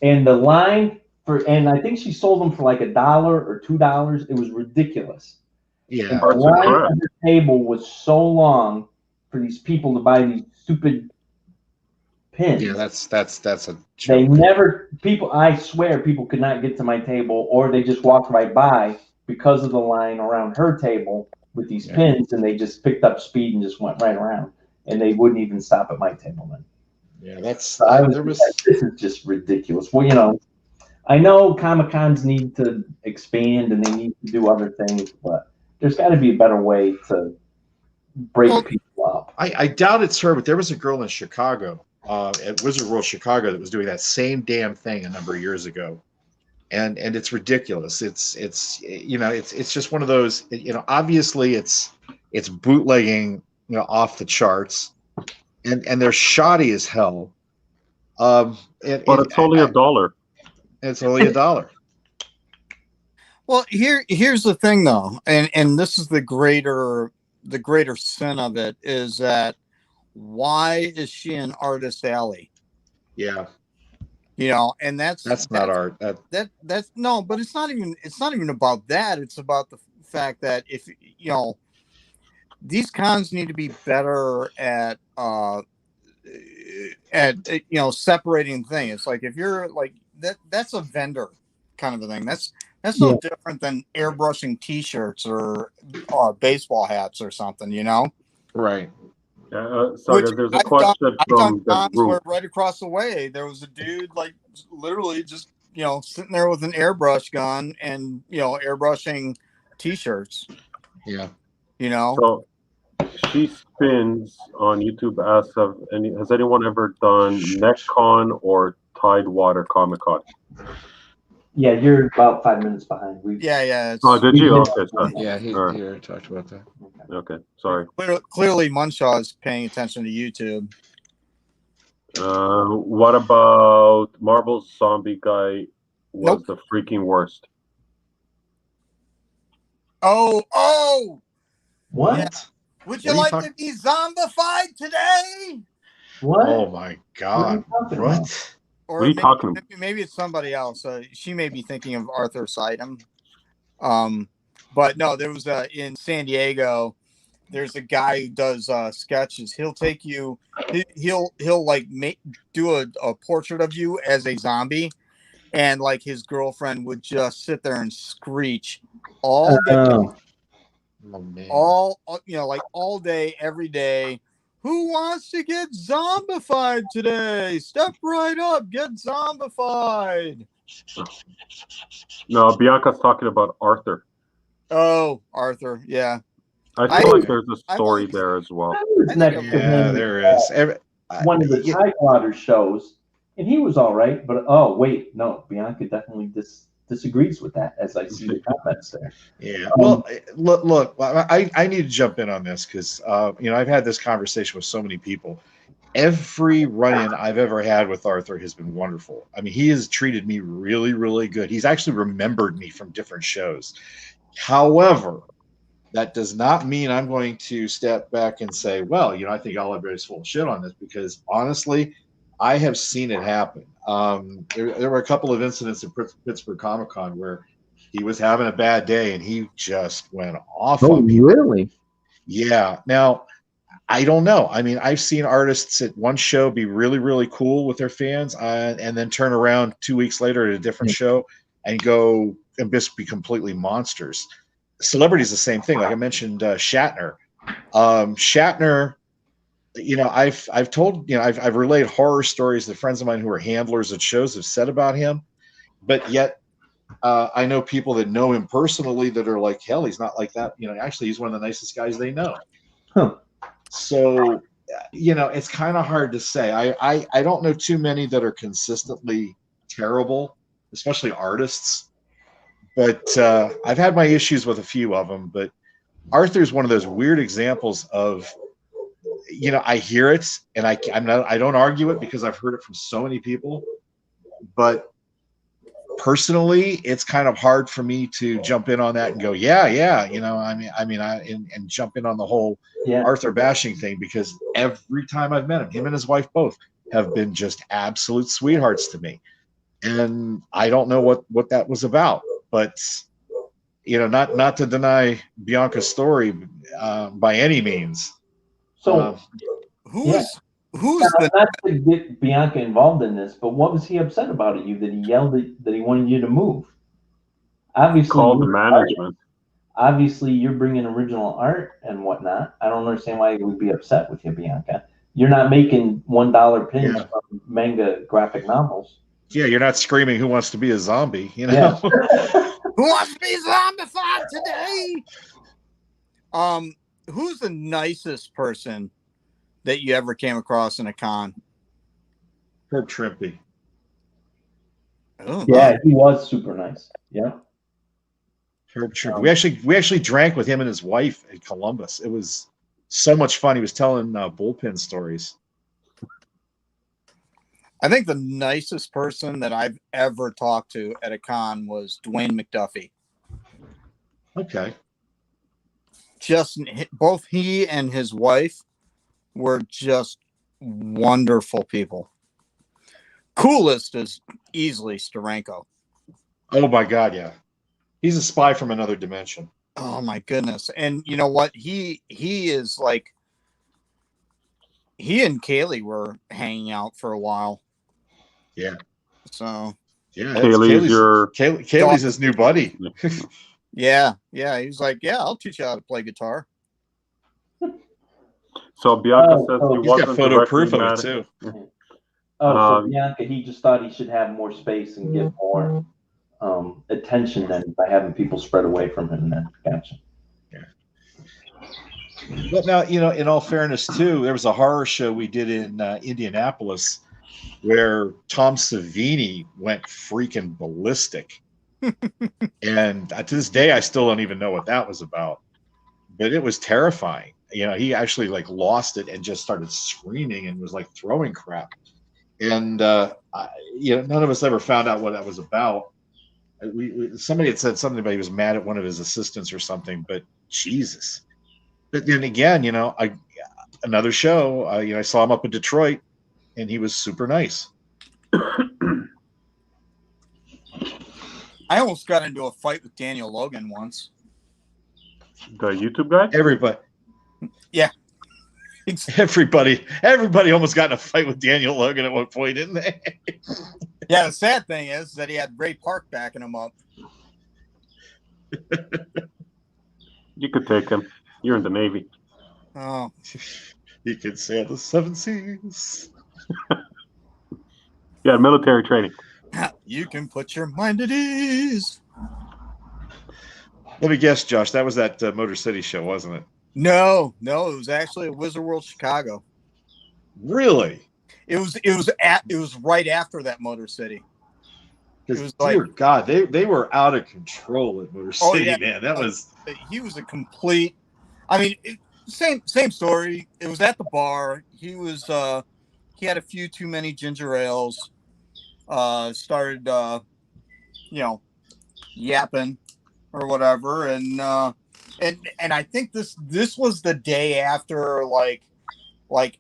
And the line and I think she sold them for like $1 or $2. It was ridiculous. Yeah. And the Arts and line crafts. on the table was so long for these people to buy these stupid pins. Yeah, that's a They joke. never people. I swear, people could not get to my table, or they just walked right by because of the line around her table with these Yeah. pins, and they just picked up speed and just went right around, and they wouldn't even stop at my table then. Yeah, that's So I was there just was like, this is just ridiculous. Well, you know, I know Comic-Cons need to expand and they need to do other things, but there's got to be a better way to break Well, people up. I doubt it's her, but there was a girl in Chicago, at Wizard World Chicago, that was doing that same damn thing a number of years ago, and it's ridiculous. It's you know it's just one of those, you know, obviously it's bootlegging, you know, off the charts, and they're shoddy as hell. But it's only $1. It's only $1. Well, here's the thing though, and this is the greater sin of it, is that why is she in Artist Alley? Yeah, You know, and that's not art. That's no, but it's not even about that. It's about the fact that, if you know, these cons need to be better at you know, separating things. It's like, if you're like that's a vendor kind of a thing. That's no different than airbrushing T-shirts or baseball hats or something, you know. Right. Sorry, there's a question I've from done the cons where group. right across the way there was a dude, like, literally just, you know, sitting there with an airbrush gun and, you know, airbrushing T-shirts. Yeah. You know. So she spins on YouTube, asks, has anyone ever done NetCon or Tidewater Comic Con? Yeah, you're about 5 minutes behind. Yeah. Oh, did you? Okay, sorry. Yeah, he All right. already talked about that. Okay, sorry. Clearly, Munshaw is paying attention to YouTube. What about Marvel's Zombie Guy was the freaking worst? Oh! What? Yeah. Would you like to be zombified today? What? Oh my God! What? Or what are you talking about? Maybe it's somebody else. She may be thinking of Arthur Sidem. But no, there was in San Diego. There's a guy who does sketches. He'll take you. He'll like do a portrait of you as a zombie, and like his girlfriend would just sit there and screech all day. Oh, man. You know, like all day, every day. Who wants to get zombified today? Step right up, get zombified. No, Bianca's talking about Arthur. Oh, Arthur, yeah. I feel like there's a story there as well. I was next to him. There is. One of the Tidewater shows, and he was all right. But oh wait, no, Bianca definitely disagrees with that, as I see the comments there. Yeah. Well, look. I need to jump in on this because you know, I've had this conversation with so many people. Every run-in I've ever had with Arthur has been wonderful. I mean, he has treated me really, really good. He's actually remembered me from different shows. However, that does not mean I'm going to step back and say, well, you know, I think all everybody's full of shit on this, because honestly, I have seen it happen. There were a couple of incidents at Pittsburgh Comic-Con where he was having a bad day and he just went off on me. Really? Yeah. Now, I don't know. I mean, I've seen artists at one show be really, really cool with their fans, and then turn around 2 weeks later at a different show and go and just be completely monsters. Celebrities, the same thing. Like I mentioned, Shatner. Shatner, you know, I've told, you know, I've relayed horror stories that friends of mine who are handlers at shows have said about him, but yet I know people that know him personally that are like, hell, he's not like that. You know, actually, he's one of the nicest guys they know. Huh. So, you know, it's kind of hard to say. I don't know too many that are consistently terrible, especially artists. But I've had my issues with a few of them. But Arthur's one of those weird examples of, you know, I hear it and I don't argue it because I've heard it from so many people. But personally, it's kind of hard for me to jump in on that and go, yeah, you know, and jump in on the whole Arthur bashing thing, because every time I've met him and his wife both have been just absolute sweethearts to me. and I don't know what that was about. But not to deny Bianca's story by any means. So Who's the not to get Bianca involved in this, but what was he upset about at you that he yelled that he wanted you to move? Obviously, Called the you're management. obviously you're bringing original art and whatnot. I don't understand why he would be upset with you, Bianca. You're not making $1 pins Yeah. from manga graphic novels. Yeah, you're not screaming "Who wants to be a zombie?" Yeah. who wants to be zombified today? Who's the nicest person that you ever came across in a con? Herb Trimpe. Oh, Yeah, he was super nice. Yeah. Herb Trimpe. We actually drank with him and his wife in Columbus. It was so much fun. He was telling bullpen stories. I think the nicest person that I've ever talked to at a con was Dwayne McDuffie. Okay. Just both he and his wife were just wonderful people. Coolest is easily Steranko. Oh my God, yeah. He's a spy from another dimension. Oh my goodness. And you know what? He is like, he and Kaylee were hanging out for a while. Yeah. So Yeah. Kaylee's his new buddy. yeah. He was like, yeah, I'll teach you how to play guitar. So Bianca says he so He's wasn't got photo proof of it directly too. So Bianca, he just thought he should have more space and get more attention than by having people spread away from him. Then, gotcha. But now, in all fairness too, there was a horror show we did in Indianapolis where Tom Savini went freaking ballistic. And to this day, I still don't even know what that was about. But it was terrifying. He actually lost it and just started screaming and was throwing crap. And none of us ever found out what that was about. Somebody had said something about he was mad at one of his assistants or something. But Jesus. But then again, another show. I saw him up in Detroit, and he was super nice. I almost got into a fight with Daniel Logan once. The YouTube guy? Everybody. Yeah. Everybody almost got in a fight with Daniel Logan at one point, didn't they? Yeah, the sad thing is that he had Ray Park backing him up. You could take him. You're in the Navy. Oh. You could sail the 7 seas. Yeah, military training. You can put your mind at ease. Let me guess, Josh. That was that Motor City show, wasn't it? No, it was actually at Wizard World Chicago. Really? It was right after that Motor City. Because dear God, they were out of control at Motor City, yeah. man. That was He was a complete. I mean, same story. It was at the bar. He was he had a few too many ginger ales. Started yapping or whatever, and I think this was the day after like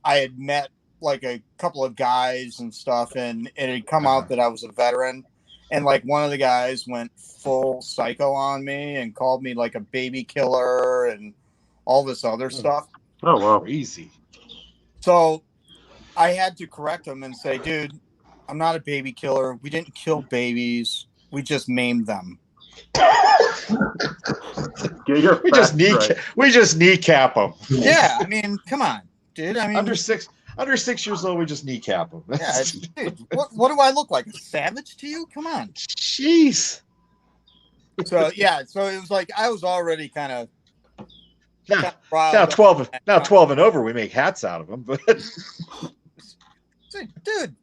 I had met a couple of guys and stuff, and it had come out that I was a veteran, and one of the guys went full psycho on me and called me a baby killer and all this other stuff. Oh wow. crazy. So I had to correct him and say, dude, I'm not a baby killer. We didn't kill babies. We just maimed them. We just kneecap them. Yeah, I mean, come on, dude. I mean, under 6 years old, we just kneecap them. Yeah, dude, what do I look like? A savage to you? Come on. Jeez. So it was I was already kind of now 12 and over, we make hats out of them. But dude,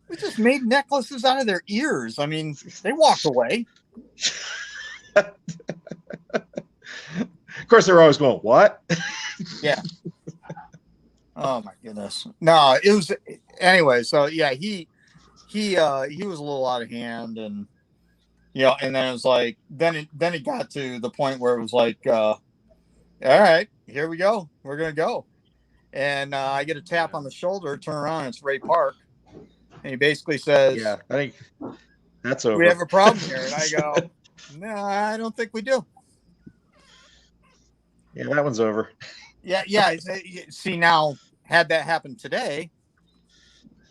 we just made necklaces out of their ears. I mean, they walked away. Of course, they're always going, what? Yeah. Oh my goodness. No, it was anyway. So yeah, he was a little out of hand, and and then it was then it got to the point where it was all right, here we go. We're gonna go, and I get a tap on the shoulder, turn around, it's Ray Park, And he basically says, Yeah, I think that's over. we have a problem here. And I go, no, I don't think we do. Yeah, that one's over. Yeah. See, now, had that happened today,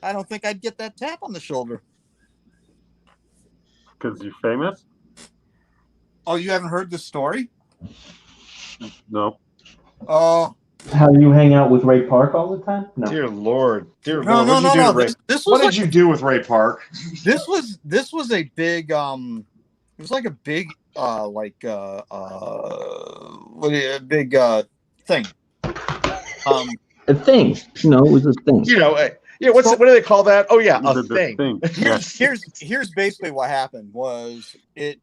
I don't think I'd get that tap on the shoulder. Because you're famous? Oh, you haven't heard this story? No. Oh, How you hang out with Ray Park all the time? No. Dear Lord. no. What'd you do to Ray? This What was did you do with Ray Park? this was a big it was like a big big thing. A thing. No, it was a thing. You know, what do they call that? Oh yeah, a The thing. Yeah. Here's basically what happened was it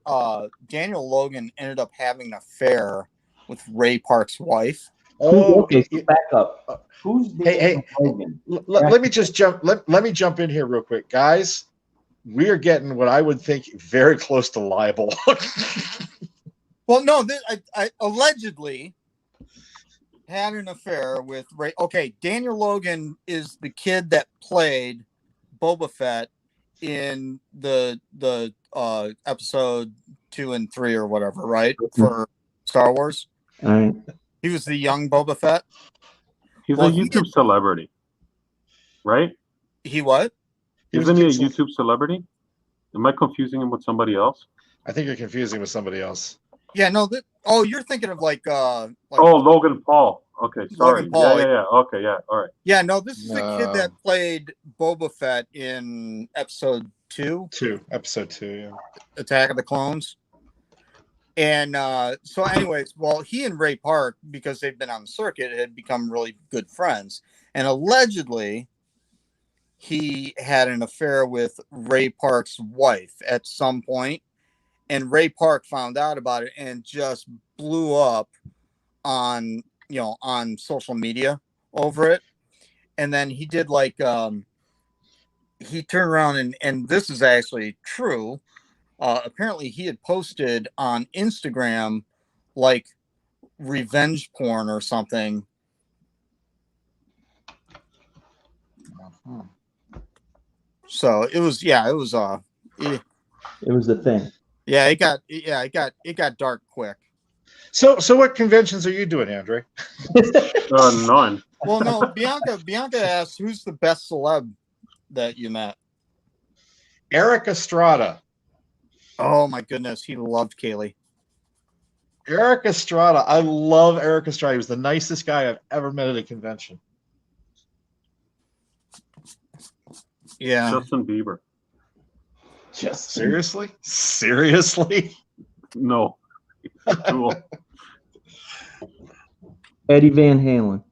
Daniel Logan ended up having an affair with Ray Park's wife. Oh, Okay, so back up. Who's Hey, Logan? let me just jump. Let me jump in here real quick, guys. We are getting what I would think very close to libel. Well, no, I allegedly had an affair with Ray. Okay, Daniel Logan is the kid that played Boba Fett in the episode 2 and 3 or whatever, right? For Star Wars. All right. He was the young Boba Fett. He's Well, a YouTube celebrity, right? He what? Isn't he a YouTube celebrity? Am I confusing him with somebody else? I think you're confusing with somebody else. Yeah, no. You're thinking of like Logan Paul. Okay, sorry. Logan Paul. Yeah. Okay, yeah. All right. Yeah, no, this is the kid that played Boba Fett in episode 2. Episode 2, yeah. Attack of the Clones. And so anyways, well, he and Ray Park, because they've been on the circuit, had become really good friends. And allegedly, he had an affair with Ray Park's wife at some point. And Ray Park found out about it and just blew up on social media over it. And then he did he turned around and this is actually true. Apparently he had posted on Instagram like revenge porn or something. So it was the thing. Yeah, it got dark quick. So what conventions are you doing, Andre? None. Well, no, Bianca asked, who's the best celeb that you met? Eric Estrada. Oh my goodness, he loved Kaylee. Eric Estrada. I love Eric Estrada. He was the nicest guy I've ever met at a convention. Yeah. Justin Bieber. Seriously? No. Cool. Eddie Van Halen.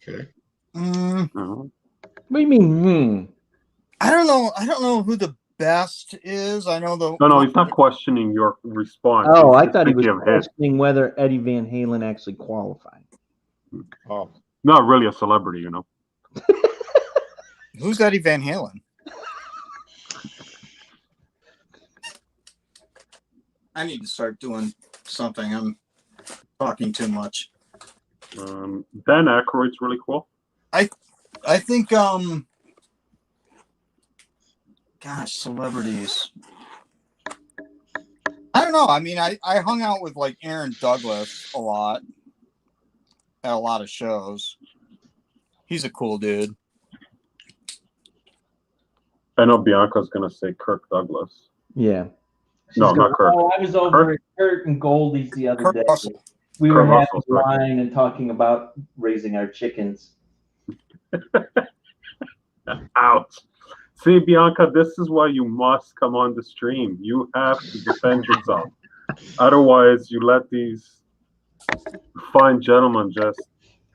Okay. Mhm. What do you mean? I don't know who the best is. I know the No, he's not questioning your response. Oh, He's I thought he was thinking of his. questioning whether Eddie Van Halen actually qualified. Oh. Not really a celebrity, you know. Who's Eddie Van Halen? I need to start doing something. I'm talking too much. Ben Aykroyd's really cool. I think gosh, celebrities. I don't know. I mean, I hung out with like Aaron Douglas a lot at a lot of shows. He's a cool dude. I know Bianca's gonna say Kirk Douglas. Yeah. No, not Kirk. Oh, I was over at Kurt and Goldie's the other Kurt day. Russell. We Kurt were having Russell's right. wine and talking about raising our chickens. Ouch. See, Bianca, this is why you must come on the stream. You have to defend yourself. Otherwise, you let these fine gentlemen just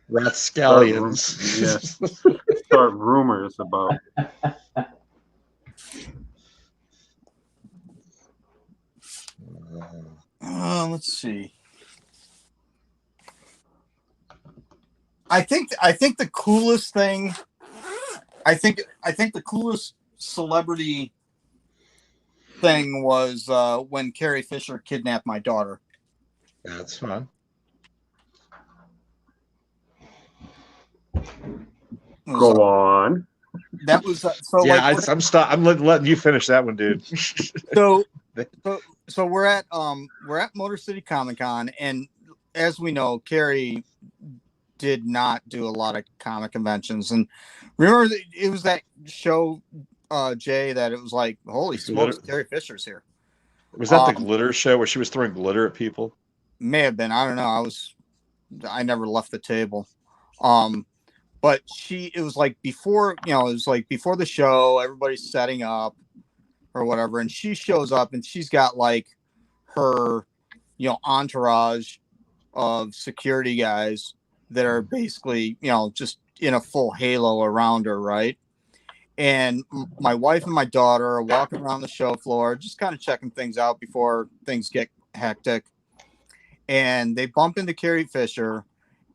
Rapscallions. start rumors about. Let's see. I think the coolest thing. I think the coolest celebrity thing was when Carrie Fisher kidnapped my daughter. That's fun. Go on. That was so Yeah, like I'm letting you finish that one, dude. so we're at Motor City Comic Con, and as we know, Carrie did not do a lot of comic conventions. And remember, it was that show, Jay, that it was like, holy smokes, Carrie Fisher's here. Was that the glitter show where she was throwing glitter at people? May have been. I don't know. I never left the table. But it was like before, it was like before the show, everybody's setting up or whatever. And she shows up and she's got like her, entourage of security guys that are basically, just in a full halo around her. Right. And my wife and my daughter are walking around the show floor, just kind of checking things out before things get hectic. And they bump into Carrie Fisher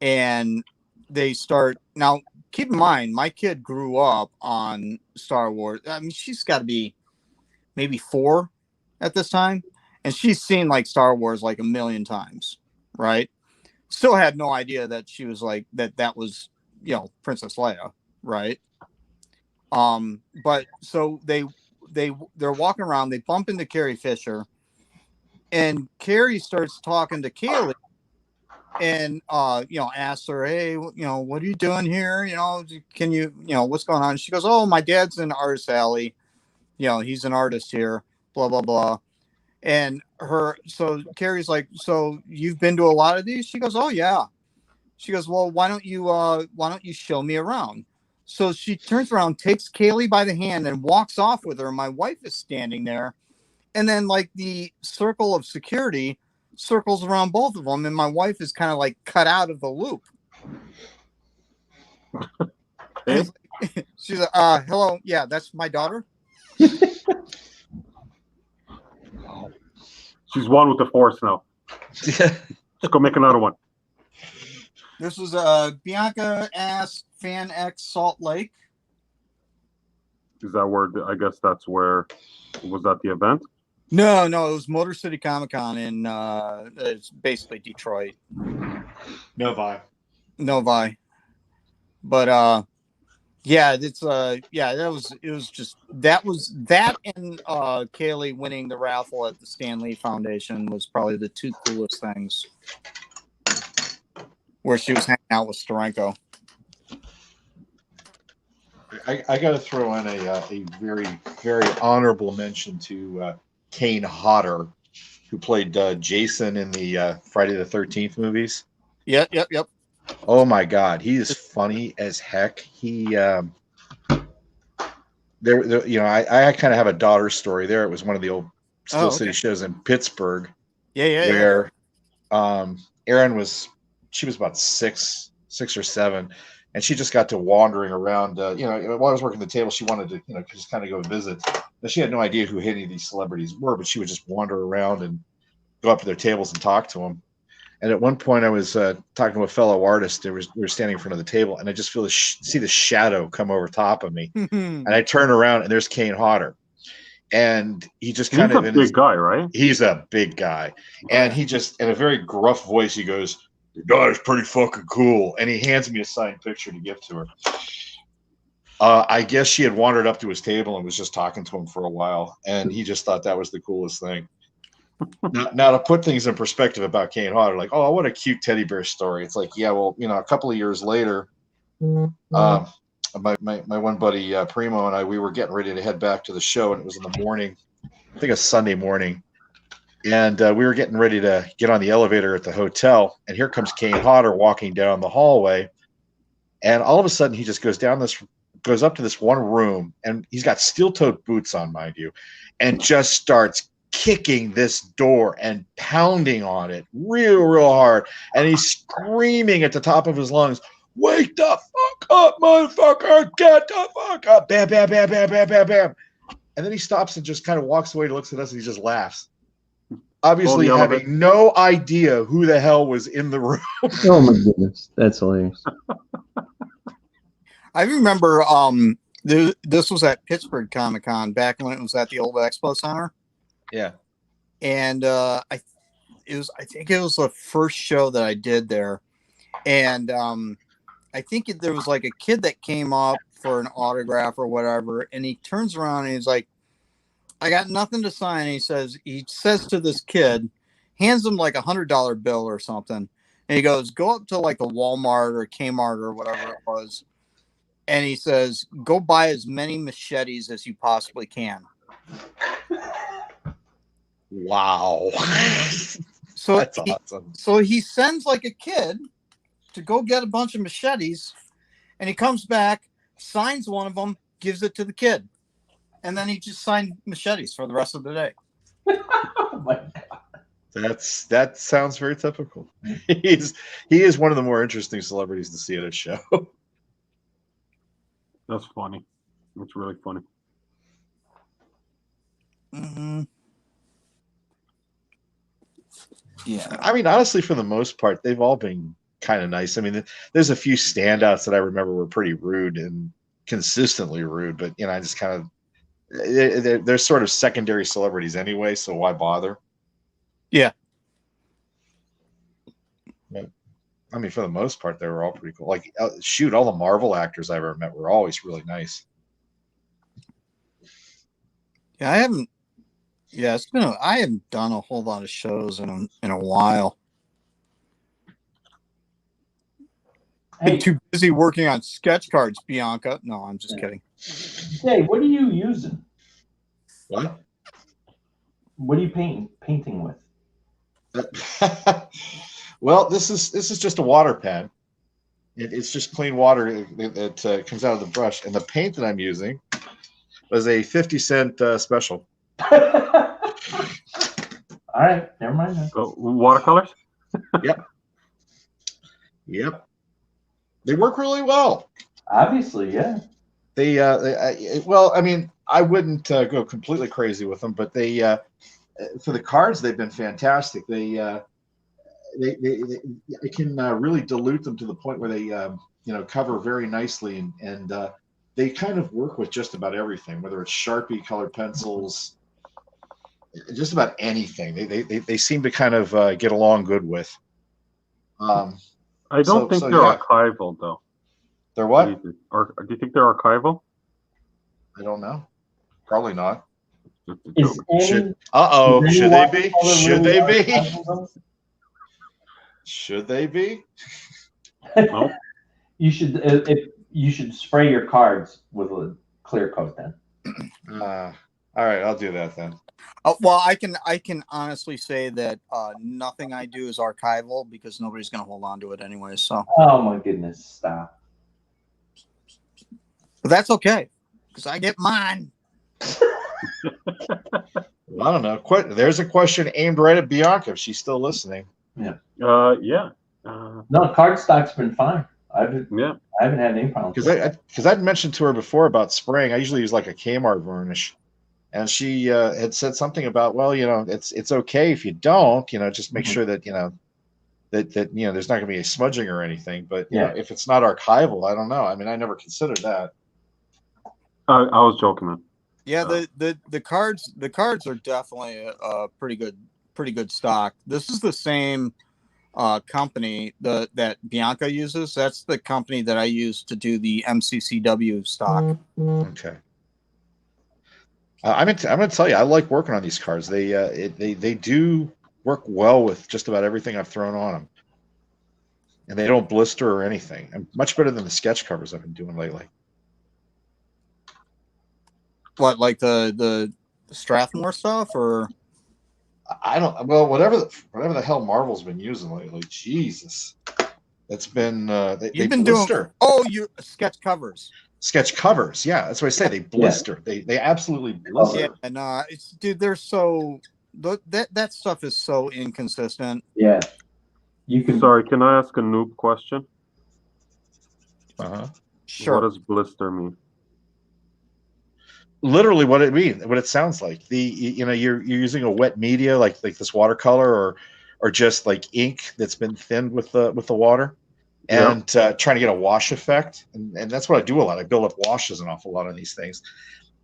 and they start. Now, keep in mind, my kid grew up on Star Wars. I mean, she's got to be maybe 4 at this time. And she's seen like Star Wars like a million times, right? Still had no idea that she was like, that was, Princess Leia, right? But so they're walking around, they bump into Carrie Fisher, and Carrie starts talking to Kaylee and asks her, hey, what are you doing here? Can you, what's going on? She goes, oh, my dad's in Artist Alley. He's an artist here, blah, blah, blah. And so Carrie's like, so you've been to a lot of these? She goes, oh yeah. She goes, well, why don't you show me around? So she turns around, takes Kaylee by the hand and walks off with her. My wife is standing there. And then like the circle of security circles around both of them. And my wife is kind of like cut out of the loop. She's like, hello. Yeah, that's my daughter. She's one with the Force now. Let's go make another one. This was Bianca asked Fan X Salt Lake. Is that where? I guess that's where. Was that the event? No, it was Motor City Comic Con in it's basically Detroit. Novi. But yeah, it was that and Kaylee winning the raffle at the Stan Lee Foundation was probably the 2 coolest things. Where she was hanging out with Steranko. I got to throw in a very, very honorable mention to Kane Hodder, who played Jason in the Friday the 13th movies. Yep. Oh my God, he is funny as heck. He, I kind of have a daughter story there. It was one of the old Steel City shows in Pittsburgh. Yeah. Where Erin she was about 6 or 7, and she just got to wandering around. While I was working the table, she wanted to, just kind of go visit. But she had no idea who any of these celebrities were, but she would just wander around and go up to their tables and talk to them. And at one point, I was talking to a fellow artist. We were standing in front of the table, and I just see the shadow come over top of me. And I turn around, and there's Kane Hodder. And he just kind of... He's a big guy, right? He's a big guy. And he just, in a very gruff voice, he goes, your daughter's pretty fucking cool. And he hands me a signed picture to give to her. I guess she had wandered up to his table and was just talking to him for a while. And he just thought that was the coolest thing. Now, to put things in perspective about Kane Hodder, like, oh, what a cute teddy bear story. It's like, yeah, well, a couple of years later, my one buddy, Primo, and I, we were getting ready to head back to the show. And it was in the morning, I think a Sunday morning. And we were getting ready to get on the elevator at the hotel, and here comes Kane Hodder walking down the hallway. And all of a sudden, he just goes up to this one room, and he's got steel-toed boots on, mind you, and just starts kicking this door and pounding on it real hard. And he's screaming at the top of his lungs, "Wake the fuck up, motherfucker! Get the fuck up!" Bam, bam, bam, bam, bam, bam, bam. And then he stops and just kind of walks away and looks at us, and he just laughs. Obviously having no idea who the hell was in the room. Oh my goodness, that's hilarious. I remember this was at Pittsburgh Comic Con back when it was at the old Expo Center. Yeah. And I think it was the first show that I did there. And I think there was like a kid that came up for an autograph or whatever, and he turns around and he's like, I got nothing to sign. And he says to this kid, hands him like $100 bill or something. And he goes, go up to like a Walmart or Kmart or whatever it was. And he says, go buy as many machetes as you possibly can. Wow. So That's awesome. So he sends like a kid to go get a bunch of machetes, and he comes back, signs one of them, gives it to the kid. And then he just signed machetes for the rest of the day. Oh my God. That sounds very typical. He is one of the more interesting celebrities to see at a show. That's funny. That's really funny. Mm-hmm. Yeah. I mean, honestly, for the most part, they've all been kind of nice. I mean, there's a few standouts that I remember were pretty rude and consistently rude, but I just kind of they're sort of secondary celebrities anyway, so why bother? Yeah. But, I mean, for the most part, they were all pretty cool. Like, shoot, all the Marvel actors I ever met were always really nice. Yeah, I haven't. Yeah, I haven't done a whole lot of shows in a while. Hey, Been too busy working on sketch cards, Bianca. No, I'm just kidding. Jay, what are you using? What? What are you painting with? Well, this is just a water pen. It's just clean water that comes out of the brush, and the paint that I'm using was a 50-cent special. All right, never mind. Then. Watercolors? Yep. They work really well. Obviously, yeah. Well, I mean, I wouldn't go completely crazy with them, but they for the cards they've been fantastic. They can really dilute them to the point where they cover very nicely, and they kind of work with just about everything, whether it's Sharpie, colored pencils, just about anything. They seem to kind of get along good with. I don't think they're archival, though. They're what? Do you think they're archival? I don't know. Probably not. Is Should any they be? watercolor Should really they be? archival? Should they be? No. You should spray your cards with a clear coat then. All right, I'll do that then. Well, I can honestly say that nothing I do is archival because nobody's going to hold on to it anyway. So. Oh my goodness! Stop. But that's okay because I get mine. Well, I don't know. There's a question aimed right at Bianca if she's still listening. Yeah. No, cardstock's been fine. I haven't had any problems. Because I'd mentioned to her before about spraying. I usually use like a Kmart varnish, and she had said something about, well, it's okay if you don't, just make sure that that there's not going to be a smudging or anything. But if it's not archival, I don't know. I mean, I never considered that. I was joking, man. Yeah, the cards are definitely a pretty good stock. This is the same company that Bianca uses. That's the company that I use to do the MCCW stock. Okay. I'm going to tell you, I like working on these cards. They do work well with just about everything I've thrown on them, and they don't blister or anything. I'm much better than the sketch covers I've been doing lately. What, like the Strathmore stuff, or I don't. Well, whatever the hell Marvel's been using lately, Jesus, it's been they blister. You sketch covers. Sketch covers, yeah, that's what I say. They blister. Yeah. They absolutely blister. Yeah, and they're so that stuff is so inconsistent. Yeah, you can. Sorry, can I ask a noob question? Sure. What does blister mean? Literally, what it sounds like. You're using a wet media like this watercolor or just like ink that's been thinned with the water, and trying to get a wash effect. And that's what I do a lot. I build up washes an awful lot on these things.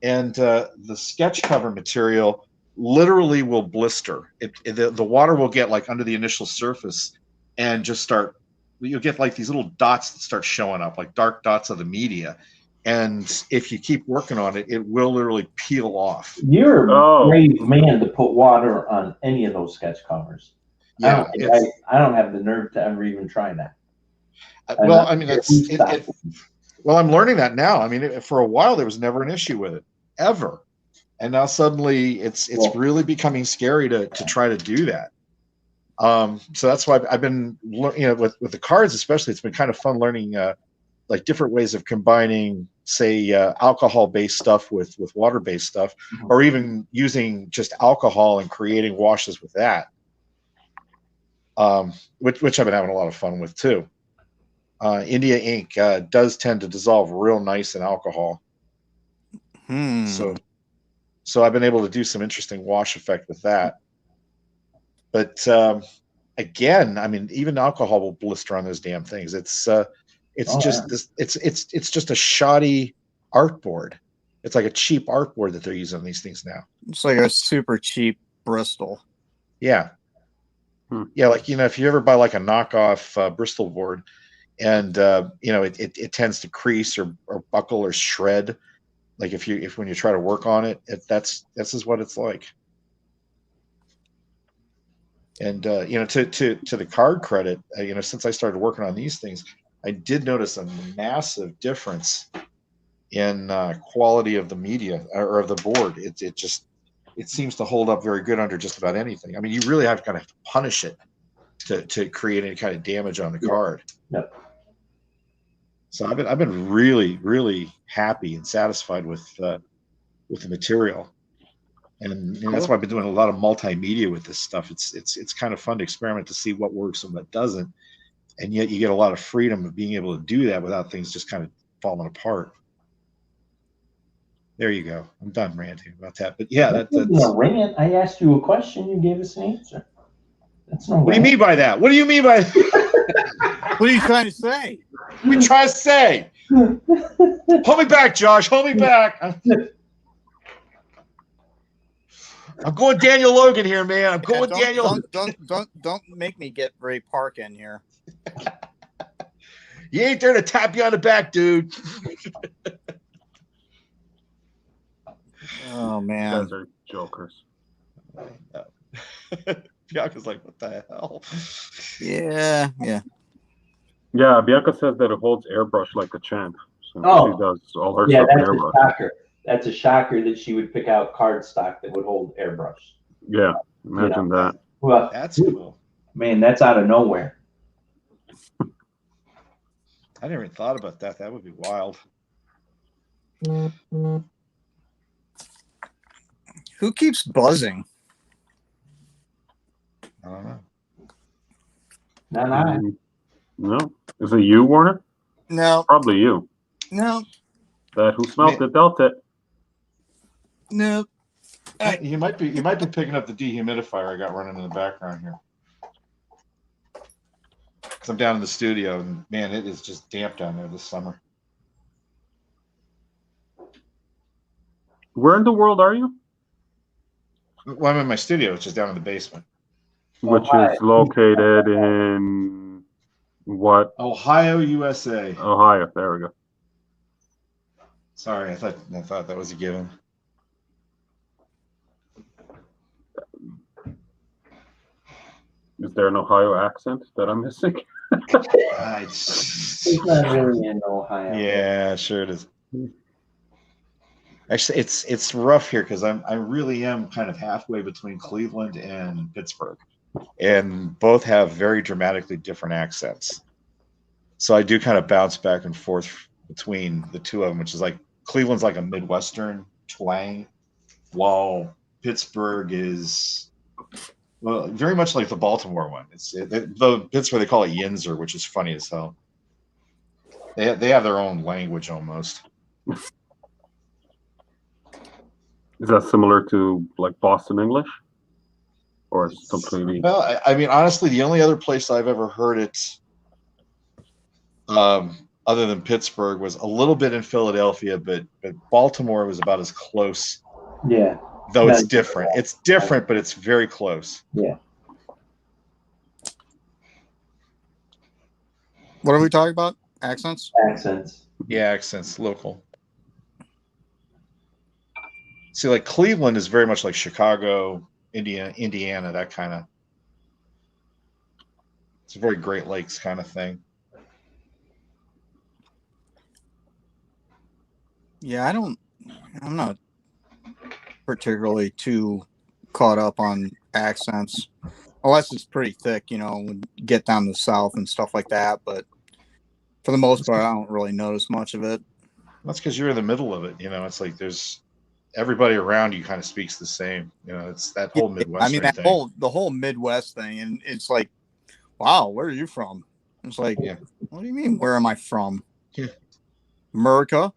And the sketch cover material literally will blister. The water will get like under the initial surface and just start you'll get like these little dots that start showing up, like dark dots of the media. And if you keep working on it, it will literally peel off. You're a Oh. brave man to put water on any of those sketch covers. Yeah, I don't have the nerve to ever even try that. well, I mean, well, I'm learning that now. I mean, for a while there was never an issue with it, ever, and now suddenly it's really becoming scary to try to do that. So that's why I've been, with the cards especially, it's been kind of fun learning like different ways of combining, say, alcohol-based stuff with water-based stuff, or even using just alcohol and creating washes with that, which I've been having a lot of fun with too. India ink does tend to dissolve real nice in alcohol. So I've been able to do some interesting wash effect with that. But again, I mean, even alcohol will blister on those damn things. It's just a shoddy artboard. It's like a cheap artboard that they're using on these things now. It's like a super cheap Bristol. Yeah. Yeah, like, if you ever buy like a knockoff Bristol board, and it tends to crease or buckle or shred, like when you try to work on it, that's is what it's like. And to the card credit, since I started working on these things, I did notice a massive difference in quality of the media or of the board. It seems to hold up very good under just about anything. I mean, you really have to kind of punish it to create any kind of damage on the card. Yep. So I've been really, really happy and satisfied with the material, and that's why I've been doing a lot of multimedia with this stuff. It's kind of fun to experiment to see what works and what doesn't, and yet you get a lot of freedom of being able to do that without things just kind of falling apart. There you go. I'm done ranting about that. But yeah, that's a rant. I asked you a question. You gave us an answer. That's no. What do you mean by that? What do you mean by that? What are you trying to say? We try to say. Hold me back, Josh. Hold me back. I'm going Daniel Logan here, man. I'm going Daniel. Don't make me get Ray Park in here. You ain't there to tap you on the back, dude. Oh man, Those are jokers. Bianca's like, what the hell? Yeah. Yeah, Bianca says that it holds airbrush like a champ. So she does all her stuff in airbrush. Shocker. That's a shocker that she would pick out cardstock that would hold airbrush. Yeah, imagine that. Well, that's cool. Man, that's out of nowhere. I never even thought about that. That would be wild. Who keeps buzzing? I don't know. Not I. No. Is it you, Warner? No. Probably you. No. That who smelt it dealt it. No. You might be picking up the dehumidifier I got running in the background here. Because I'm down in the studio, and man, it is just damp down there this summer. Where in the world are you? Well, I'm in my studio, which is down in the basement. Which is located in what? Ohio, USA. Ohio. There we go. Sorry, I thought that was a given. Is there an Ohio accent that I'm missing? It's not really in Ohio. Yeah, sure it is. Actually, it's rough here because I really am kind of halfway between Cleveland and Pittsburgh, and both have very dramatically different accents. So I do kind of bounce back and forth between the two of them, which is like Cleveland's like a Midwestern twang, while Pittsburgh is, well, very much like the Baltimore one. The Pittsburgh, they call it Yinzer, which is funny as hell. They have their own language almost. Is that similar to like Boston English? Or completely? Well, I mean, honestly, the only other place I've ever heard it, other than Pittsburgh, was a little bit in Philadelphia, but Baltimore was about as close. Yeah. Though it's different. It's different, but it's very close. Yeah. What are we talking about? Accents? Accents. Yeah, accents, local. See, like Cleveland is very much like Chicago, Indiana, that kind of. It's a very Great Lakes kind of thing. Yeah, I'm not particularly too caught up on accents, unless it's pretty thick, when you get down to the South and stuff like that. But for the most part, I don't really notice much of it. That's because you're in the middle of it. It's like there's everybody around you kind of speaks the same. It's that whole Midwestern thing. The whole Midwest thing, and it's like, wow, where are you from? It's like, Yeah. What do you mean? Where am I from? Yeah. America.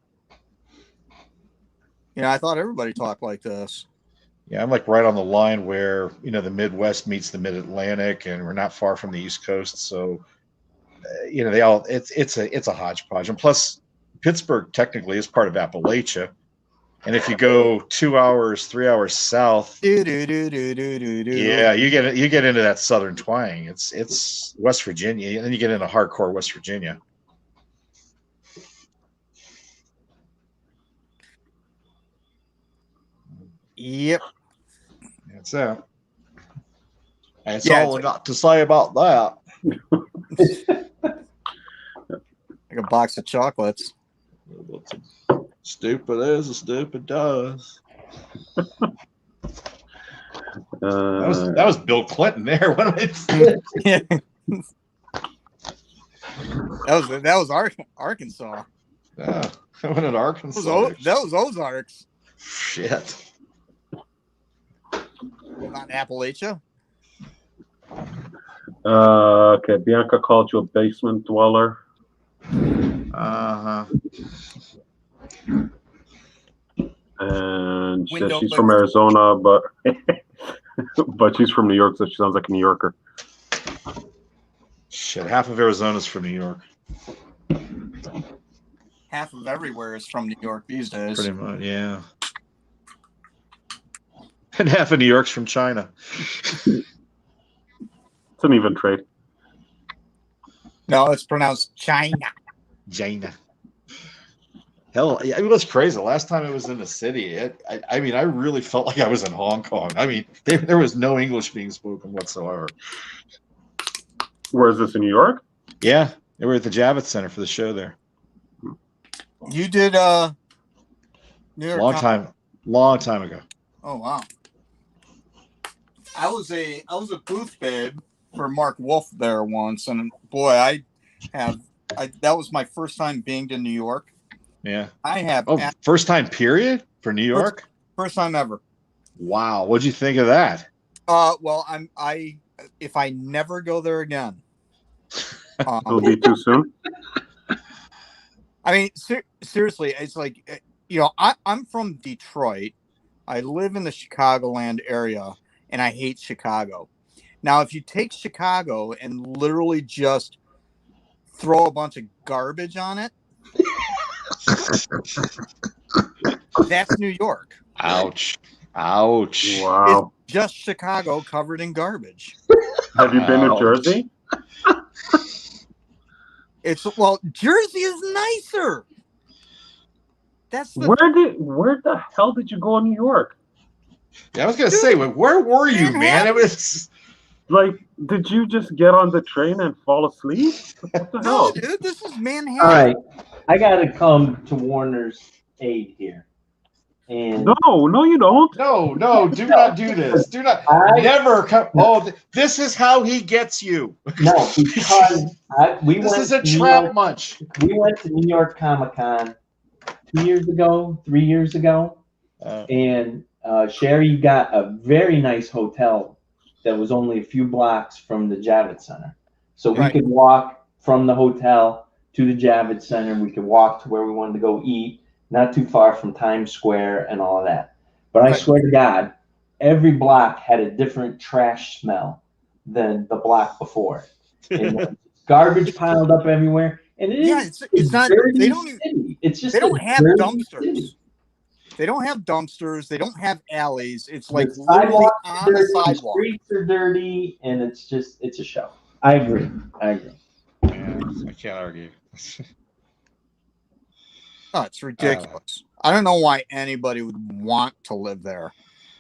I thought everybody talked like this. Yeah, I'm like right on the line where the Midwest meets the Mid-Atlantic, and we're not far from the East Coast. So, they all it's a hodgepodge, and plus Pittsburgh technically is part of Appalachia, and if you go 2 hours, 3 hours south, yeah, you get into that southern twang. It's West Virginia, and then you get into hardcore West Virginia. Yep. That's that. That's all I got to say about that. Like a box of chocolates. Stupid is, stupid does. That was Bill Clinton there. Yeah. That was Arkansas. Yeah, I went in Arkansas. That was Ozarks. Shit. Not Appalachia. Okay, Bianca called you a basement dweller. Uh-huh. And she's from Arizona, but but she's from New York, so she sounds like a New Yorker. Shit, half of Arizona's from New York. Half of everywhere is from New York these days. Pretty much, yeah. And half of New York's from China. It's an even trade. No, it's pronounced China. China. Hell, it was crazy. The last time I was in the city, I really felt like I was in Hong Kong. I mean, there was no English being spoken whatsoever. Where is this, in New York? Yeah, they were at the Javits Center for the show there. You did New York long time ago. Oh wow. I was a booth babe for Mark Wolf there once, and boy, that was my first time being to New York. Yeah. I have first time period for New York? First time ever. Wow. What'd you think of that? Well, if I never go there again. It'll be too soon. I mean, seriously, it's like, I'm from Detroit. I live in the Chicagoland area, and I hate Chicago. Now, if you take Chicago and literally just throw a bunch of garbage on it, that's New York. Ouch. Ouch. Wow. It's just Chicago covered in garbage. Have you been to Jersey? Jersey is nicer. That's where the hell did you go in New York? Yeah, I was gonna say, where were you, man? It was like, did you just get on the train and fall asleep? What the hell? No, dude, this is Manhattan. All right, I gotta come to Warner's aid here. And no, you don't. No, do not do this. Do not. Never come. Oh, this is how he gets you. No, because this is a trap munch. We went to New York Comic-Con 3 years ago, and Sherry got a very nice hotel that was only a few blocks from the Javits Center. So we could walk from the hotel to the Javits Center. We could walk to where we wanted to go eat, not too far from Times Square and all of that. But I swear to God, every block had a different trash smell than the block before. And garbage piled up everywhere. And it's not. They don't. It's just they don't have dumpsters. City. They don't have dumpsters. They don't have alleys. It's like literally on the sidewalk. Streets are dirty, and it's a show. I agree. Yeah. I can't argue. Oh, it's ridiculous. I don't know why anybody would want to live there.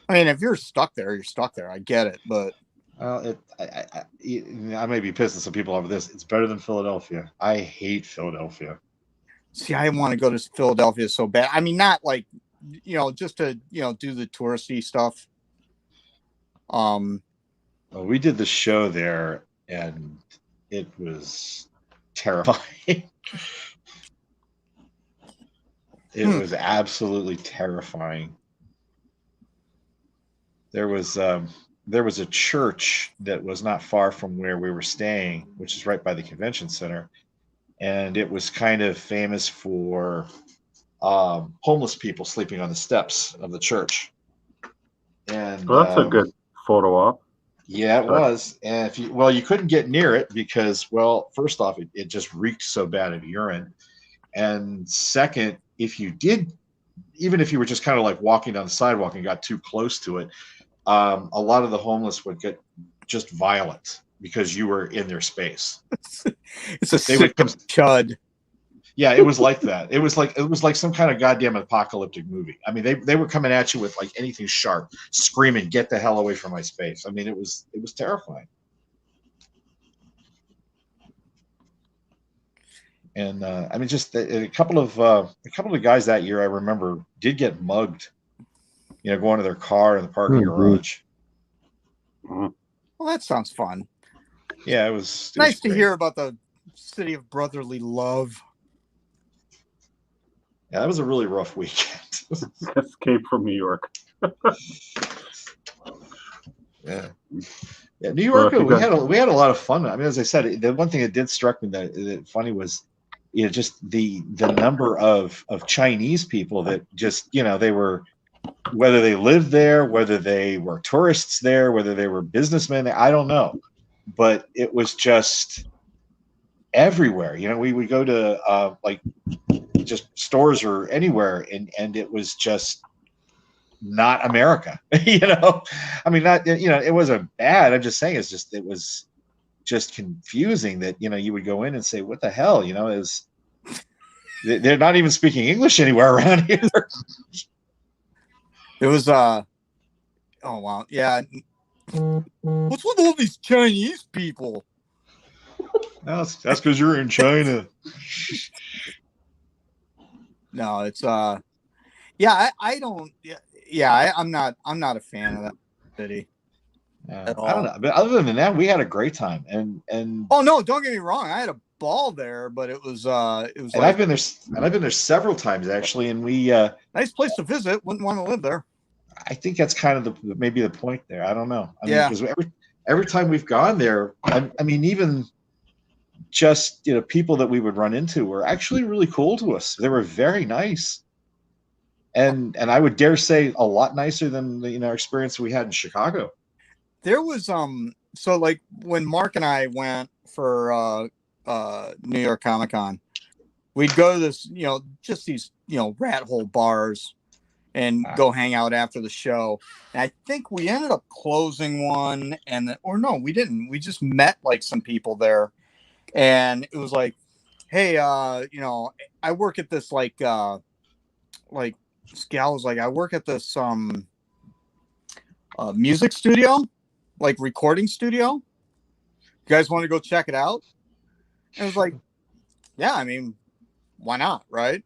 I mean, if you're stuck there, you're stuck there. I get it, but Well, I may be pissed at some people over this. It's better than Philadelphia. I hate Philadelphia. see, I want to go to Philadelphia so bad. I mean, not like, just to, do the touristy stuff. Well, we did the show there, and it was terrifying. It was absolutely terrifying. There was a church that was not far from where we were staying, which is right by the convention center, and it was kind of famous for homeless people sleeping on the steps of the church. And Well, that's a good photo op. Yeah, it was. And you couldn't get near it because, well, first off, it just reeked so bad of urine. And second, if you did, even if you were just kind of like walking down the sidewalk and got too close to it, a lot of the homeless would get just violent because you were in their space. It's a sick chud. Yeah, it was like that. It was like some kind of goddamn apocalyptic movie. I mean, they were coming at you with like anything sharp, screaming, "Get the hell away from my space!" I mean, it was terrifying. And I mean, just a couple of guys that year I remember did get mugged. Going to their car in the parking garage. Well, that sounds fun. Yeah, it was nice to hear about the city of brotherly love. Yeah, that was a really rough weekend. Escape from New York. Yeah, New York. We had a lot of fun. I mean, as I said, the one thing that did struck me that funny was, just the number of Chinese people that just they were, whether they lived there, whether they were tourists there, whether they were businessmen, I don't know, but it was just everywhere. We would go to like just stores or anywhere, and it was just not America. I mean, not it wasn't bad. I'm just saying it was just confusing that you would go in and say, what the hell, they're not even speaking English anywhere around here. It was oh wow, yeah. What's with all these Chinese people? That's because you're in China. No, it's yeah, I don't, yeah, I'm not a fan of that city. I don't know, but other than that, we had a great time, and oh no, don't get me wrong, I had a ball there, but it was and I've been there several times actually, and we nice place to visit. Wouldn't want to live there. I think that's kind of maybe the point there. I don't know. I mean, yeah, because every time we've gone there, I mean, even just people that we would run into were actually really cool to us. They were very nice, and I would dare say a lot nicer than our experience we had in Chicago. There was so like when Mark and I went for New York Comic Con, we'd go to this just these rat hole bars and go hang out after the show. And I think we ended up closing one, or no, we didn't. We just met like some people there, and it was like, hey, I work at this like this gal was like, I work at this music studio, like recording studio. You guys want to go check it out? And it was like, yeah, I mean, why not, right?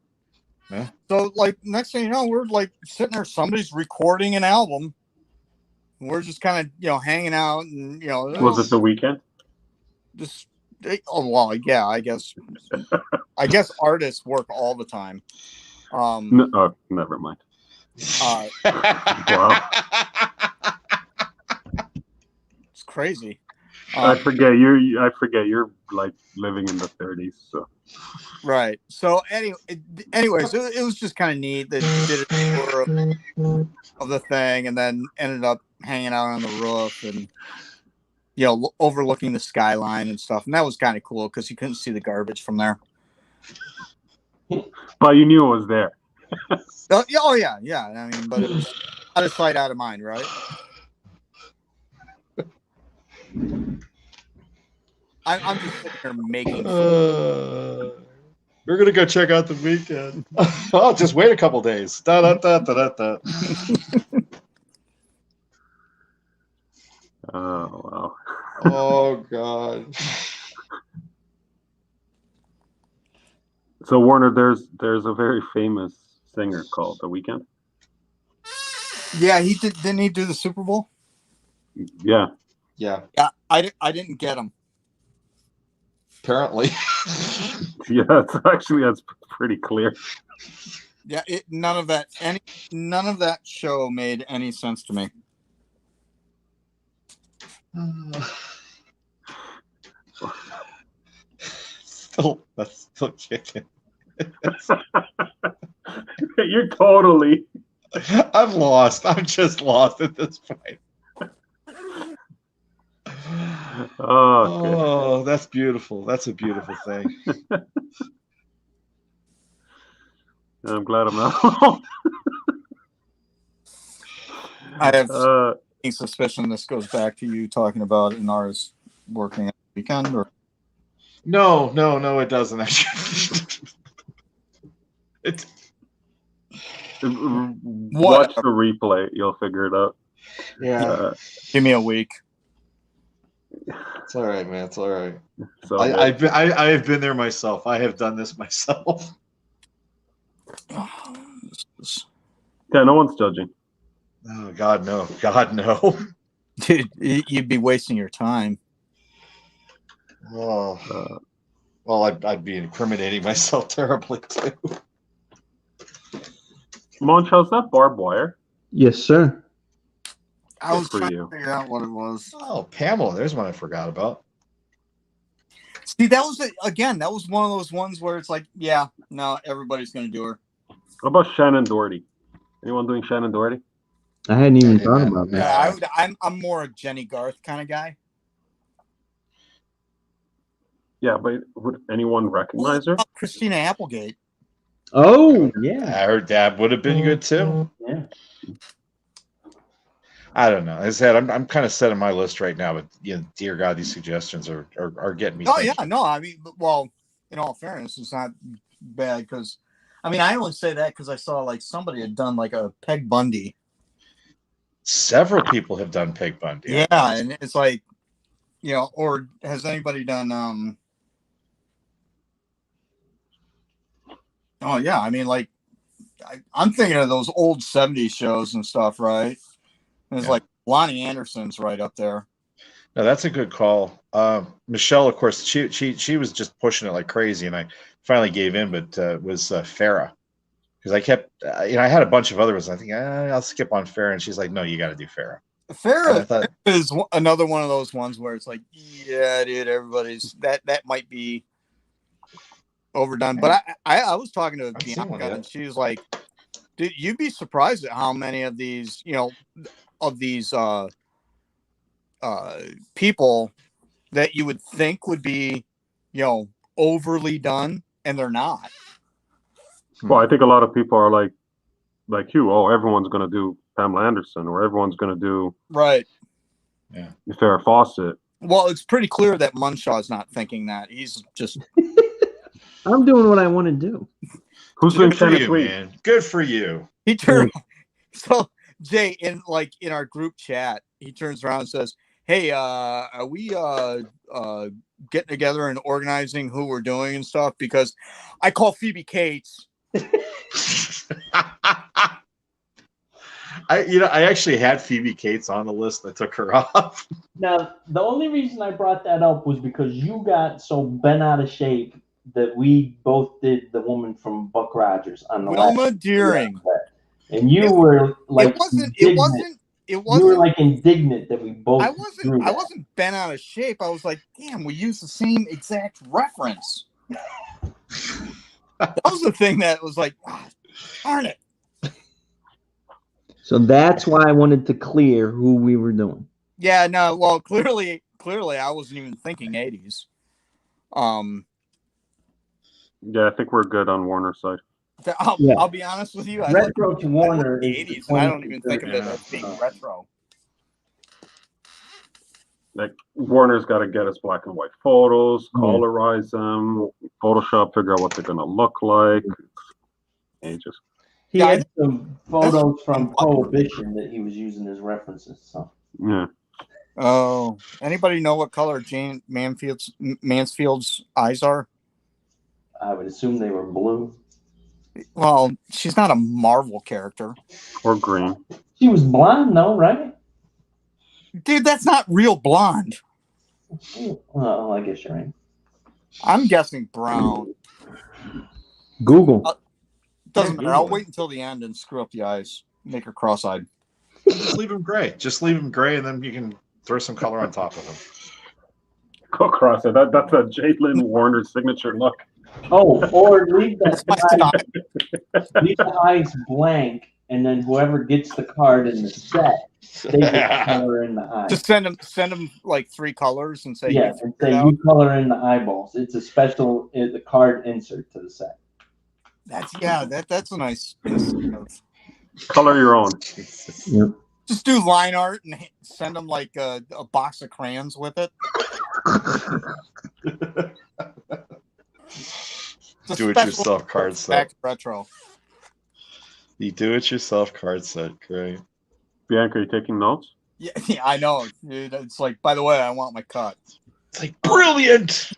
Yeah. So like next thing you know, we're like sitting there, somebody's recording an album. We're just kind of hanging out, and Was it the weekend? Just oh well, yeah, I guess artists work all the time. No, oh, never mind. Wow. It's crazy. I forget you're like living in the 30s, so. Right. So anyways, it was just kind of neat that you did a tour of the thing, and then ended up hanging out on the roof and overlooking the skyline and stuff, and that was kind of cool because you couldn't see the garbage from there. But you knew it was there. Oh yeah. I mean, but it was out of sight, out of mind, right? I'm just sitting here making food. We're gonna go check out the weekend. Oh, just wait a couple days. Da, da, da, da, da, da. Oh wow. Oh God. So Warner, there's a very famous singer called The Weeknd. Yeah, he did. Didn't he do the Super Bowl? Yeah. Yeah. Yeah, I didn't get him. Apparently. Yeah, that's pretty clear. Yeah, none of that show made any sense to me. That's still chicken. You're totally. I'm lost. I'm just lost at this point. Oh, that's beautiful. That's a beautiful thing. I'm glad I'm not alone. I have a suspicion this goes back to you talking about an artist working at the weekend, or No, it doesn't actually. Watch the replay. You'll figure it out. Yeah. Give me a week. It's all right, man. It's all right. So I have been there myself. I have done this myself. Yeah, no one's judging. Oh God, no. God, no. Dude, you'd be wasting your time. Oh. Well, I'd be incriminating myself terribly too. Munshaw, is that barbed wire? Yes, sir. I was for trying you. to figure out what it was. Oh, Pamela. There's one I forgot about. See, that was one of those ones where it's like, yeah, no, everybody's going to do her. What about Shannon Doherty? Anyone doing Shannon Doherty? I hadn't even thought about that. Yeah, I'm more a Jenny Garth kind of guy. Yeah, but would anyone recognize her? Christina Applegate. Oh, yeah. Her dad would have been good too. Yeah. I don't know. As I said, I'm kind of setting my list right now, but dear God, these suggestions are getting me. Oh thinking. yeah, no, I mean, well, in all fairness, it's not bad because, I mean, I only say that because I saw like somebody had done like a Peg Bundy. Several people have done Peg Bundy. Yeah, and it's like, or has anybody done? Oh yeah, I mean, like, I'm thinking of those old '70s shows and stuff, right? And it's like Lonnie Anderson's right up there. No, that's a good call. Michelle, of course, she was just pushing it like crazy, and I finally gave in. But it was Farrah, because I kept, I had a bunch of other ones. I think I'll skip on Farrah, and she's like, "No, you got to do Farrah." Farrah is another one of those ones where it's like, yeah, dude, everybody's that might be overdone. But I was talking to Bianca, and she was like, dude, you'd be surprised at how many of these, of these people that you would think would be, overly done, and they're not. Well, I think a lot of people are like you. Oh, everyone's going to do Pamela Anderson, or everyone's going to do right. Yeah, Farrah Fawcett. Well, it's pretty clear that Munshaw is not thinking that. He's just. I'm doing what I want to do. Who's doing Shannon you, Tweed? man? Good for you. He turned. So Jay, in our group chat, he turns around and says, "Hey, are we getting together and organizing who we're doing and stuff? Because I call Phoebe Cates." I actually had Phoebe Cates on the list. I took her off. Now, the only reason I brought that up was because you got so bent out of shape that we both did the woman from Buck Rogers on the Wilma Deering. And you were like, it wasn't. You were like indignant that we both. I wasn't bent out of shape. I was like, damn, we used the same exact reference. That was the thing that was like, darn it. So that's why I wanted to clear who we were doing. Yeah, no, well, clearly, I wasn't even thinking 80s. Yeah, I think we're good on Warner's side. I'll be honest with you. Retro to Warner is the 80s, and I don't even think of it as being retro. Like Warner's got to get us black and white photos, colorize them, Photoshop, figure out what they're gonna look like. Ages. He Yeah, had some photos from Prohibition that he was using as references. So Yeah. Oh, anybody know what color Jane Mansfield's eyes are? I would assume they were blue. Well, she's not a Marvel character. Or green. She was blonde, though, right? Dude, that's not real blonde. Well, I guess you're right. I'm guessing brown. Google. Doesn't matter. I'll Google it. wait until the end and screw up the eyes. Make her cross-eyed. Just leave him gray. Just leave him gray, and then you can throw some color on top of him. Go across it. That's a Lynn Warner signature look. Oh, or leave That's my style. the eyes blank, and then whoever gets the card in the set, they get color in the eye. Just send them like 3 colors and say, Yeah, and say you color in the eyeballs. It's a special the card insert to the set. That's a nice. Color your own. Yep. Just do line art and send them like a box of crayons with it. Do-it-yourself card set. Back retro. The do-it-yourself card set. Great. Bianca, are you taking notes? Yeah, I know. Dude, it's like, by the way, I want my cut. It's like brilliant.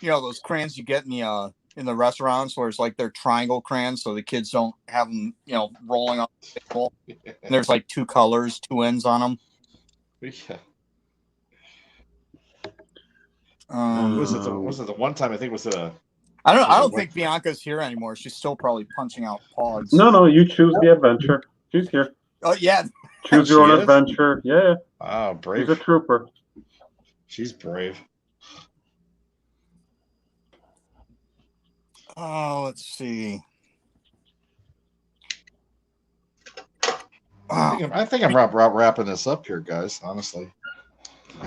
You know those crayons you get in the restaurants where it's like they're triangle crayons, so the kids don't have them, rolling off the table. And there's like 2 colors, 2 ends on them. Yeah. Was it the one time? I think was it I don't think Bianca's here anymore. She's still probably punching out pods. No, you choose the adventure. She's here. Oh yeah. Choose your She own is? adventure. Yeah. Oh, brave. She's a trooper. She's brave. Oh, let's see. I think I'm wrapping this up here, guys. Honestly.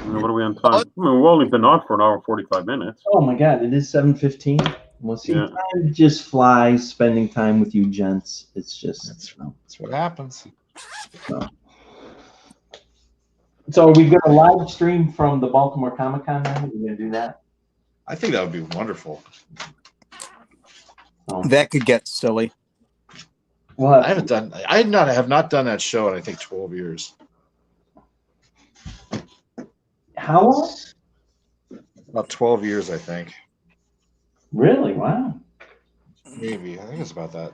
What are we on time? We've only been on for an hour and 45 minutes. Oh my God, it is 7:15. Well, see, Yeah. time just flies spending time with you gents. It's just That's what happens. So are we going to live stream from the Baltimore Comic Con now? Are we going to do that? I think that would be wonderful. Oh. That could get silly. Well, I have not done that show in I think 12 years. how long? About 12 years, I think. Really? Wow. Maybe. I think it's about that.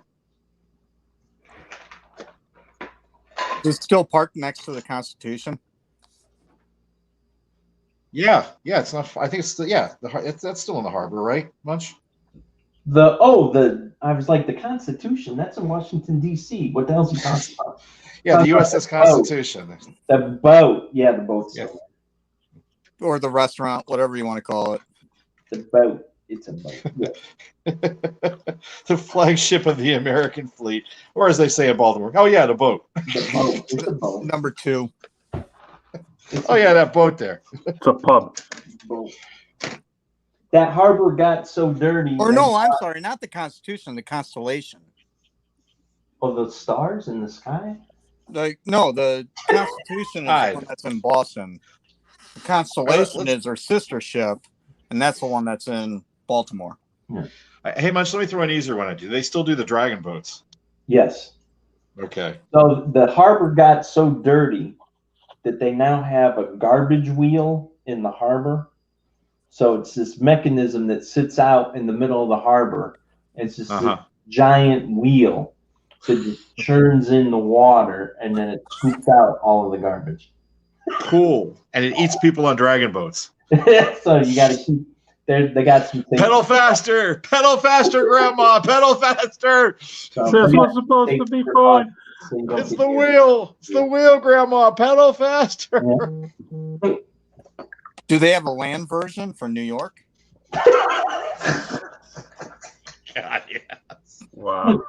Is it still parked next to the Constitution? Yeah. It's not. I think it's still. Yeah. That's still in the harbor, right, Munch? I was like, the Constitution, that's in Washington, D.C. What the hell's he talking about? Yeah, the USS Constitution. The boat. Yeah, the boat's Yeah. still Or the restaurant, whatever you want to call it. there. The boat. It's a boat. Yeah. The flagship of the American fleet, or as they say in Baltimore, oh yeah, the boat. The boat. It's a boat. Number 2. Oh yeah, that boat there. It's a pub. Boat. That harbor got so dirty. Or no, I'm sorry, not the Constitution, the Constellation. Oh, the stars in the sky? The Constitution is the one that's in Boston. The Constellation is her sister ship, and that's the one that's in Baltimore. Hey, Munch, let me throw an easier one at you. They still do the dragon boats. Yes. Okay. So the harbor got so dirty that they now have a garbage wheel in the harbor. So it's this mechanism that sits out in the middle of the harbor. It's just a giant wheel that just churns in the water, and then it scoops out all of the garbage. Cool. And it eats people on dragon boats. So you got to keep. They got some things. Pedal faster, Grandma, pedal faster. So This was supposed to be fun. so you don't It's get the wheel. It's the wheel, Grandma. Pedal faster. Yeah. Do they have a land version for New York? God, yes. Wow.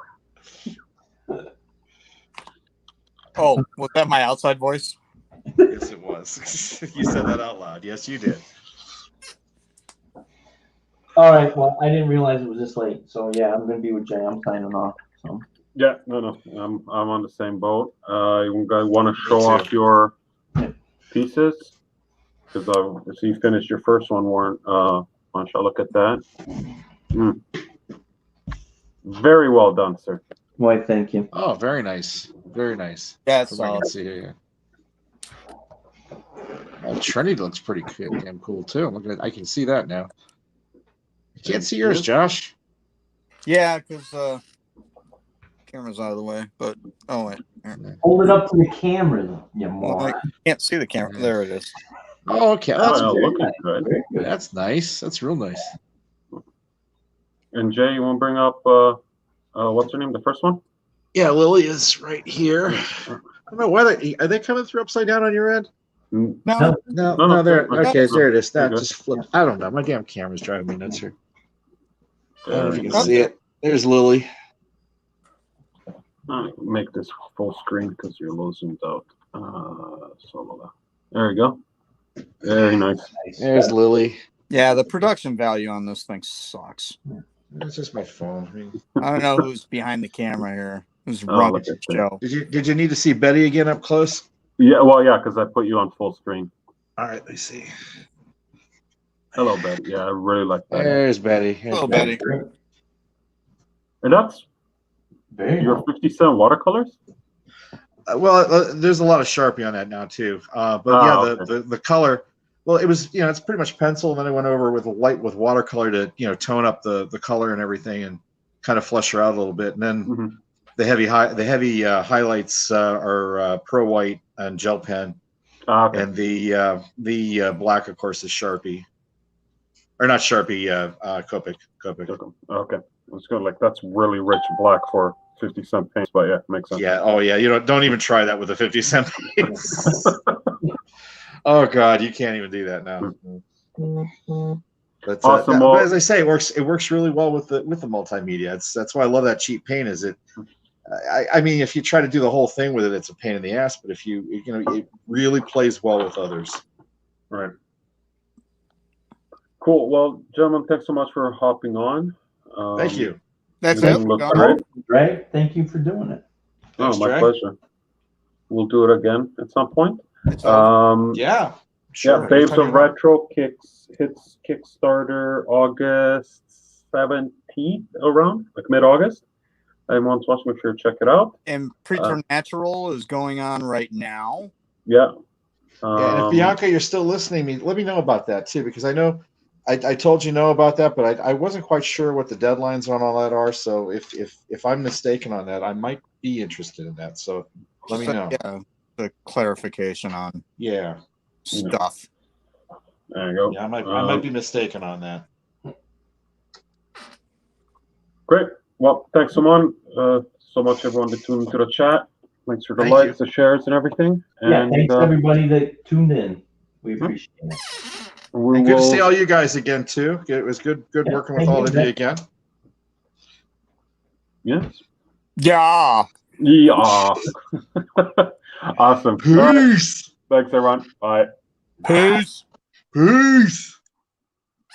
Oh, was that my outside voice? Yes, it was. You said that out loud. Yes, you did. All right. Well, I didn't realize it was this late. So yeah, I'm gonna be with Jay. I'm signing off. So Yeah, no, I'm on the same boat. You guys want to show too. off your pieces? Because so you finished your first one, Warren. Why don't you look at that? Mm. Very well done, sir. Why, thank you. Oh, very nice. Very nice. Yeah, it's From what I solid. can see here. Oh, Trinity looks pretty damn cool too. Look at, I can see that now. I can't see yours, Josh. Yeah, because camera's out of the way. But oh wait, here. Hold it up to the camera, you Well, I moron. can't see the camera. There it is. Oh, okay. That's, Oh, very looking nice. good. Very good. that's nice. That's real nice. And Jay, you want to bring up what's her name? The first one? Yeah, Lily is right here. I don't know why are they coming through upside down on your end? Mm, No, No, there. no, Okay, no, there it is. you're That good. just flipped. I don't know. My damn camera's driving me nuts here. I don't know if you Very can nice. see it. There's Lily. Make this full screen because you're low zoomed out. There you go. Very nice. There's Lily. yeah, the production value on this thing sucks. That's just my phone. I mean, I don't know who's behind the camera here. Who's Oh, running look the at that. show? did you need to see Betty again up close? Yeah, well, yeah, because I put you on full screen. All right, let's see. Hello, Betty. Yeah, I really like that. There's Betty. Hello, Betty. And that's Very your nice. 50-cent watercolors? There's a lot of Sharpie on that now too. But yeah, okay. the color. Well, it was it's pretty much pencil, and then I went over with watercolor to tone up the color and everything, and kind of flesh her out a little bit. And then Mhm. the heavy highlights are Pro White and gel pen, Okay. and the black, of course, is Sharpie, or not Sharpie, Copic. Okay. I was going that's really rich black for 50-cent paints, but yeah, makes sense. Yeah. Oh yeah. Don't even try that with a 50-cent piece. Oh God, you can't even do that now. But, Awesome. but Well, as I say, it works really well with the multimedia. That's why I love that cheap paint. I mean, if you try to do the whole thing with it, it's a pain in the ass. But if it really plays well with others. right. Cool. Well, gentlemen, thanks so much for hopping on. Thank you. That's Everything it. looks Gone? great. Right? Thank you for doing it. Thanks, Oh, my Trey. pleasure. We'll do it again at some point. It's all- Yeah. Yeah, Babes Anytime of you want. Retro hits Kickstarter August 17th, around like mid-August. Anyone's watching, make sure to check it out. and Preternatural is going on right now. Yeah. Yeah, and if Bianca, you're still listening, let me know about that too, because I know I told you about that, but I wasn't quite sure what the deadlines on all that are. So if I'm mistaken on that, I might be interested in that. So let me know. Yeah, the clarification on Yeah. stuff. There you go. Yeah, I might be mistaken on that. Great. Well, thanks so much everyone that tuned into the chat. Thanks for the Thank likes, the shares, and everything. Yeah, And thanks everybody that tuned in. We appreciate it. we And good to will- see all you guys again too. It was good Yeah, working with thank all you, of you Vic. again. Yes. Yeah. Yeah. Awesome. All right. Peace. Thanks, everyone. Bye. Peace. Peace.